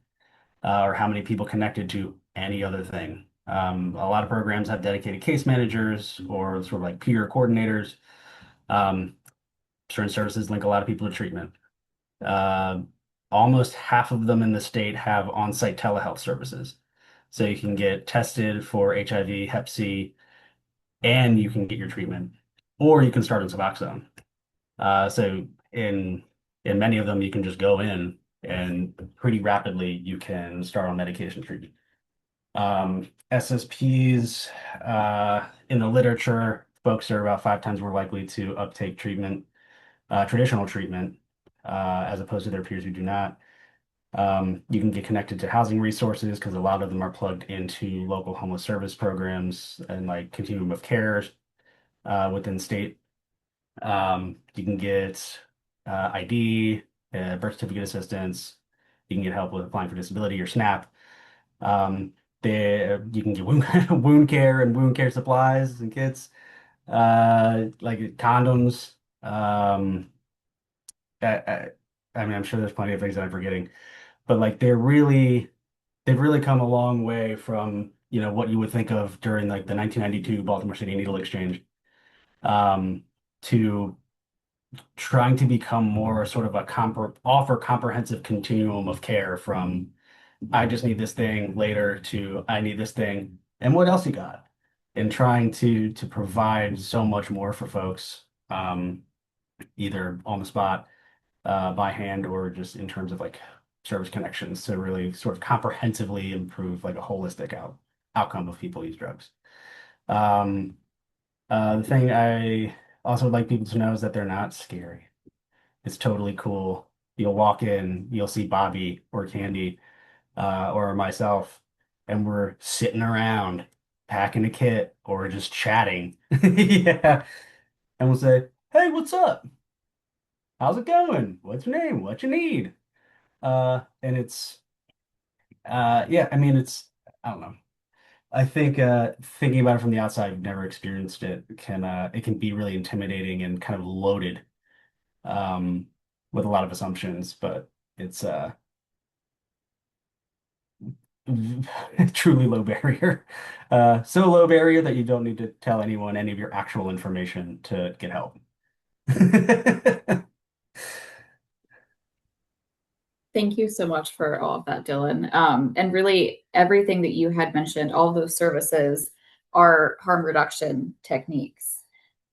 or how many people connected to any other thing. A lot of programs have dedicated case managers or sort of like peer coordinators. Um, Certain services link a lot of people to treatment. Uh, Almost half of them in the state have on-site telehealth services. So you can get tested for HIV, Hep C, and you can get your treatment, or you can start on Suboxone. So in many of them, you can just go in and pretty rapidly you can start on medication treatment. SSPs, in the literature, folks are about 5 times more likely to uptake treatment, traditional treatment, as opposed to their peers who do not. You can get connected to housing resources because a lot of them are plugged into local homeless service programs and like continuum of care within state. You can get ID, birth certificate assistance. You can get help with applying for disability or SNAP. Um, you can get wound care and wound care supplies and kits, like condoms. I, I, I mean, I'm sure there's plenty of things that I'm forgetting, but like they've really come a long way from, what you would think of during like the 1992 Baltimore City Needle Exchange, to trying to become more sort of a offer comprehensive continuum of care from I just need this thing later to I need this thing and what else you got, and trying to provide so much more for folks, either on the spot, by hand, or just in terms of like service connections to really sort of comprehensively improve like a holistic outcome of people who use drugs. Um, the thing I also would like people to know is that they're not scary. It's totally cool. You'll walk in, you'll see Bobby or Candy, or myself, and we're sitting around packing a kit or just chatting. Yeah. And we'll say, hey, what's up? How's it going? What's your name? What you need? And it's yeah, I mean I don't know. I think thinking about it from the outside, I've never experienced it, it can be really intimidating and kind of loaded, um, with a lot of assumptions, but it's truly low barrier. So low barrier that you don't need to tell anyone any of your actual information to get help. Thank you so much for all of that, Dylan. And really, everything that you had mentioned, all of those services are harm reduction techniques.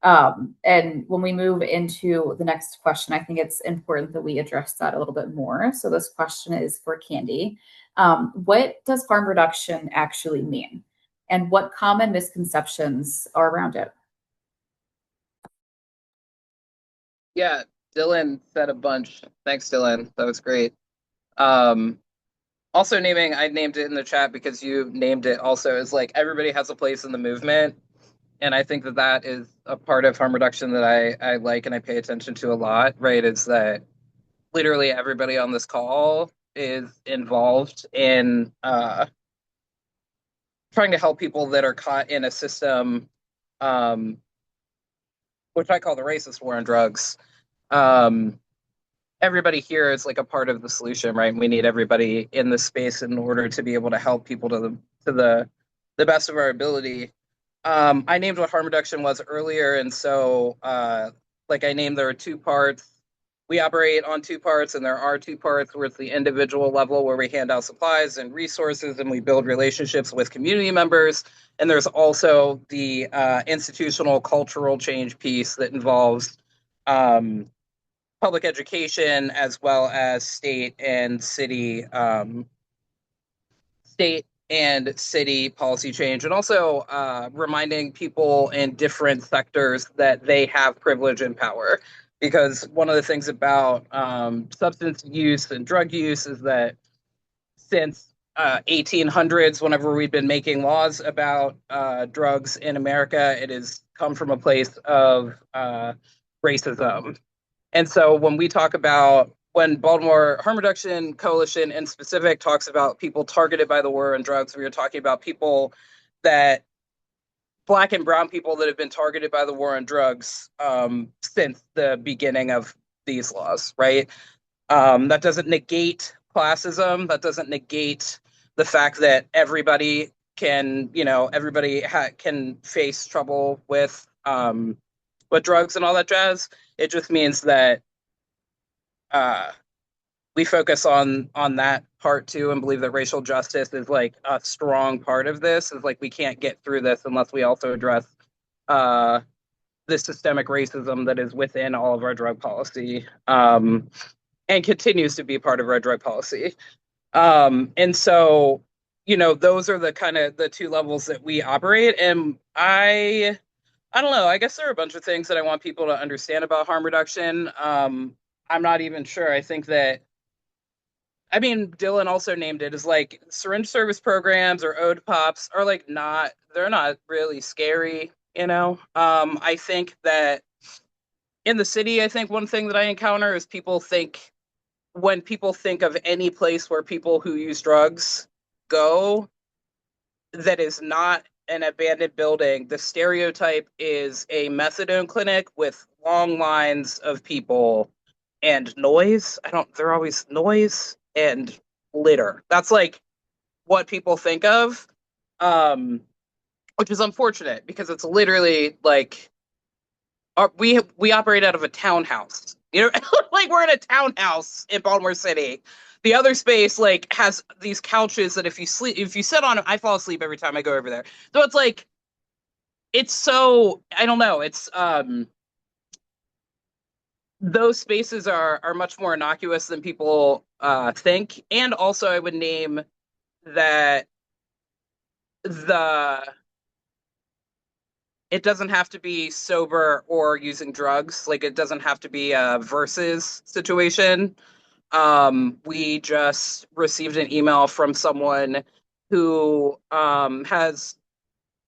And when we move into the next question, I think it's important that we address that a little bit more. So this question is for Candy. What does harm reduction actually mean? And what common misconceptions are around it? Yeah, Dylan said a bunch. Thanks, Dylan. That was great. Um, Also naming, I named it in the chat because you named it also, is like everybody has a place in the movement. And I think that that is a part of harm reduction that I like and I pay attention to a lot, right? Is that literally everybody on this call is involved in trying to help people that are caught in a system, um, which I call the racist war on drugs. Um, Everybody here is like a part of the solution, right? We need everybody in the space in order to be able to help people to the best of our ability. I named what harm reduction was earlier, and so like I named there are two parts. We operate on two parts, and there are two parts where it's the individual level where we hand out supplies and resources and we build relationships with community members. And there's also the institutional cultural change piece that involves public education as well as state and city policy change, and also reminding people in different sectors that they have privilege and power. Because one of the things about substance use and drug use is that since 1800s, whenever we've been making laws about drugs in America, it has come from a place of racism. And so when we talk about, when Baltimore Harm Reduction Coalition in specific talks about people targeted by the war on drugs, we are talking about people that, Black and brown people that have been targeted by the war on drugs since the beginning of these laws, right? That doesn't negate classism. That doesn't negate the fact that everybody can, can face trouble with drugs and all that jazz. It just means that we focus on that part too, and believe that racial justice is like a strong part of this. Is like we can't get through this unless we also address the systemic racism that is within all of our drug policy, and continues to be part of our drug policy. And so, those are the kind of the two levels that we operate. And I don't know. I guess there are a bunch of things that I want people to understand about harm reduction. I'm not even sure. I think that, I mean, Dylan also named it as like syringe service programs or ode pops are like they're not really scary, I think that in the city, I think one thing that I encounter is when people think of any place where people who use drugs go that is not an abandoned building, the stereotype is a methadone clinic with long lines of people and noise. They're always noise and litter. That's like what people think of, which is unfortunate because it's literally like we operate out of a townhouse. Like we're in a townhouse in Baltimore City. The other space like has these couches that if you sit on them, I fall asleep every time I go over there. So it's like, it's so, I don't know. It's those spaces are much more innocuous than people think. And also I would name that it doesn't have to be sober or using drugs. Like it doesn't have to be a versus situation. We just received an email from someone who has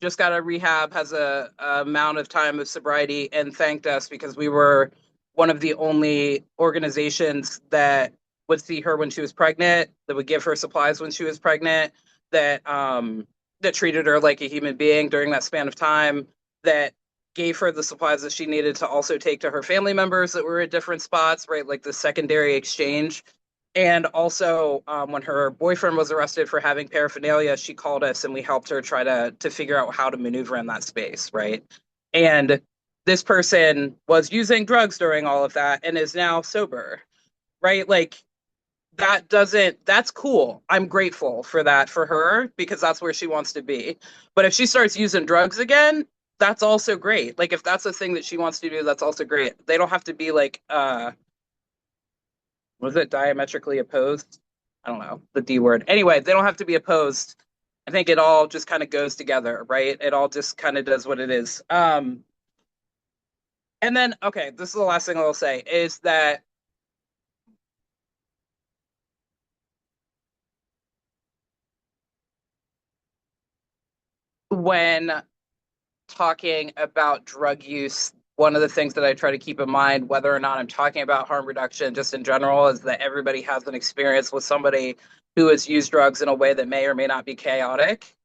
just got a rehab, has a amount of time of sobriety, and thanked us because we were one of the only organizations that would see her when she was pregnant, that would give her supplies when she was pregnant, that treated her like a human being during that span of time, that gave her the supplies that she needed to also take to her family members that were at different spots, right? Like the secondary exchange. And also, when her boyfriend was arrested for having paraphernalia, she called us and we helped her try to figure out how to maneuver in that space, right? And this person was using drugs during all of that and is now sober, right? Like that's cool. I'm grateful for that for her because that's where she wants to be. But if she starts using drugs again, that's also great. Like, if that's a thing that she wants to do, that's also great. They don't have to be like, was it diametrically opposed? I don't know, the D word. Anyway, they don't have to be opposed. I think it all just kind of goes together, right? It all just kind of does what it is. And then, okay, this is the last thing I'll say is that when talking about drug use, one of the things that I try to keep in mind, whether or not I'm talking about harm reduction just in general, is that everybody has an experience with somebody who has used drugs in a way that may or may not be chaotic.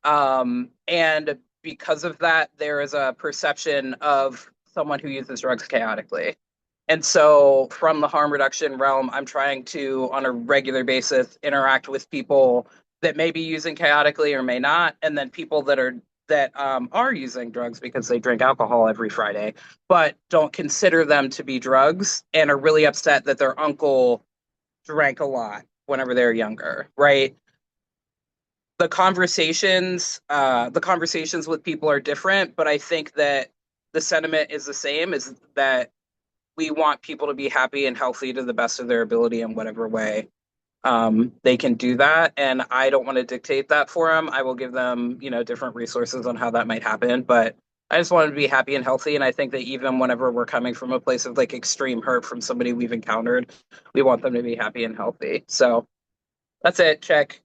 And because of that, there is a perception of someone who uses drugs chaotically. And so, from the harm reduction realm, I'm trying to, on a regular basis, interact with people that may be using chaotically or may not, and then people that are using drugs because they drink alcohol every Friday, but don't consider them to be drugs and are really upset that their uncle drank a lot whenever they're younger, right? The conversations with people are different, but I think that the sentiment is the same, is that we want people to be happy and healthy to the best of their ability in whatever way they can do that. And I don't want to dictate that for them. I will give them, different resources on how that might happen. But I just want them to be happy and healthy. And I think that even whenever we're coming from a place of like extreme hurt from somebody we've encountered, we want them to be happy and healthy. So that's it. Check.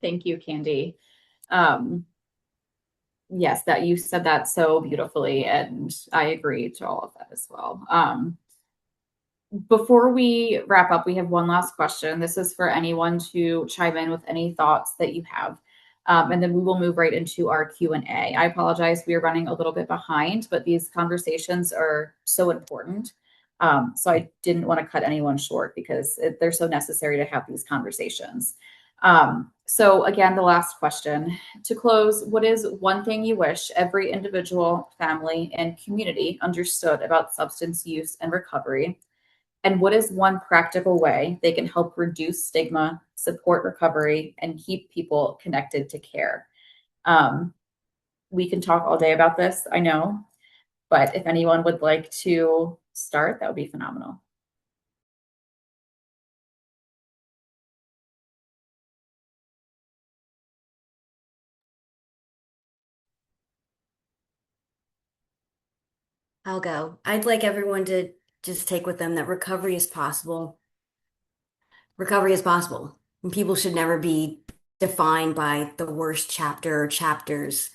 Thank you, Candy. Yes, that you said that so beautifully, and I agree to all of that as well. Before we wrap up, we have one last question. This is for anyone to chime in with any thoughts that you have. And then we will move right into our Q&A. I apologize, we are running a little bit behind, but these conversations are so important. So I didn't want to cut anyone short because they're so necessary to have these conversations. So again, the last question. To close, what is one thing you wish every individual, family, and community understood about substance use and recovery? And what is one practical way they can help reduce stigma, support recovery, and keep people connected to care? We can talk all day about this, I know, but if anyone would like to start, that would be phenomenal. I'll go. I'd like everyone to just take with them that recovery is possible. Recovery is possible. And people should never be defined by the worst chapter or chapters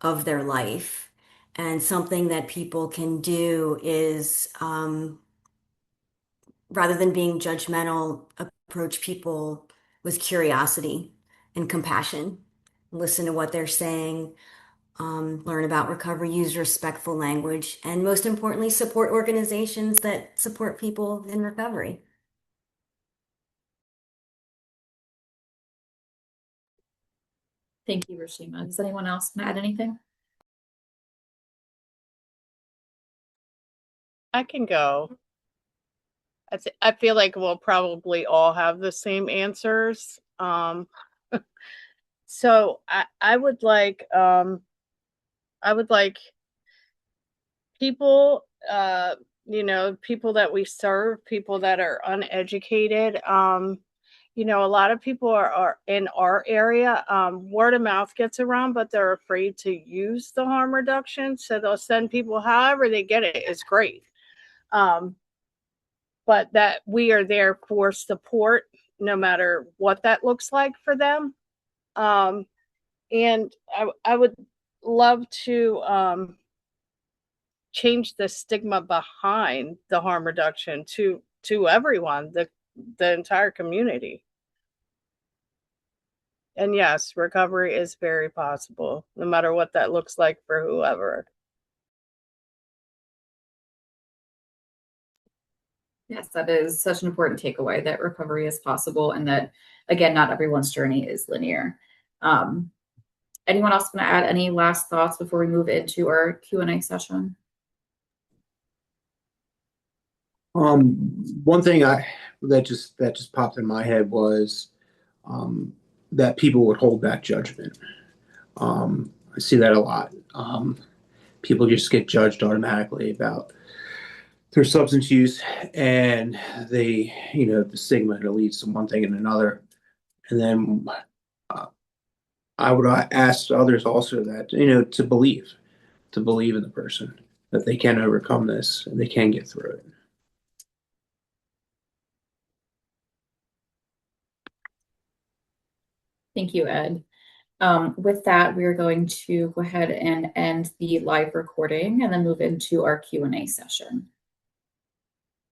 of their life. And something that people can do is, rather than being judgmental, approach people with curiosity and compassion. Listen to what they're saying, learn about recovery, use respectful language, and most importantly, support organizations that support people in recovery. Thank you, Rashima. Does anyone else want to add anything? I can go. I feel like we'll probably all have the same answers. So I would like people, people that we serve, people that are uneducated. A lot of people are in our area. Word of mouth gets around, but they're afraid to use the harm reduction. So they'll send people however they get it. It's great. But that we are there for support, no matter what that looks like for them. And I would love to change the stigma behind the harm reduction to everyone, the entire community. And yes, recovery is very possible, no matter what that looks like for whoever. Yes, that is such an important takeaway, that recovery is possible and that, again, not everyone's journey is linear. Anyone else want to add any last thoughts before we move into our Q&A session? One thing that just popped in my head was that people would hold back judgment. I see that a lot. People just get judged automatically about their substance use, and they, the stigma that leads to one thing and another. And then uh, I would ask others also that, to believe in the person, that they can overcome this and they can get through it. Thank you, Ed. With that, we're going to go ahead and end the live recording and then move into our Q&A session.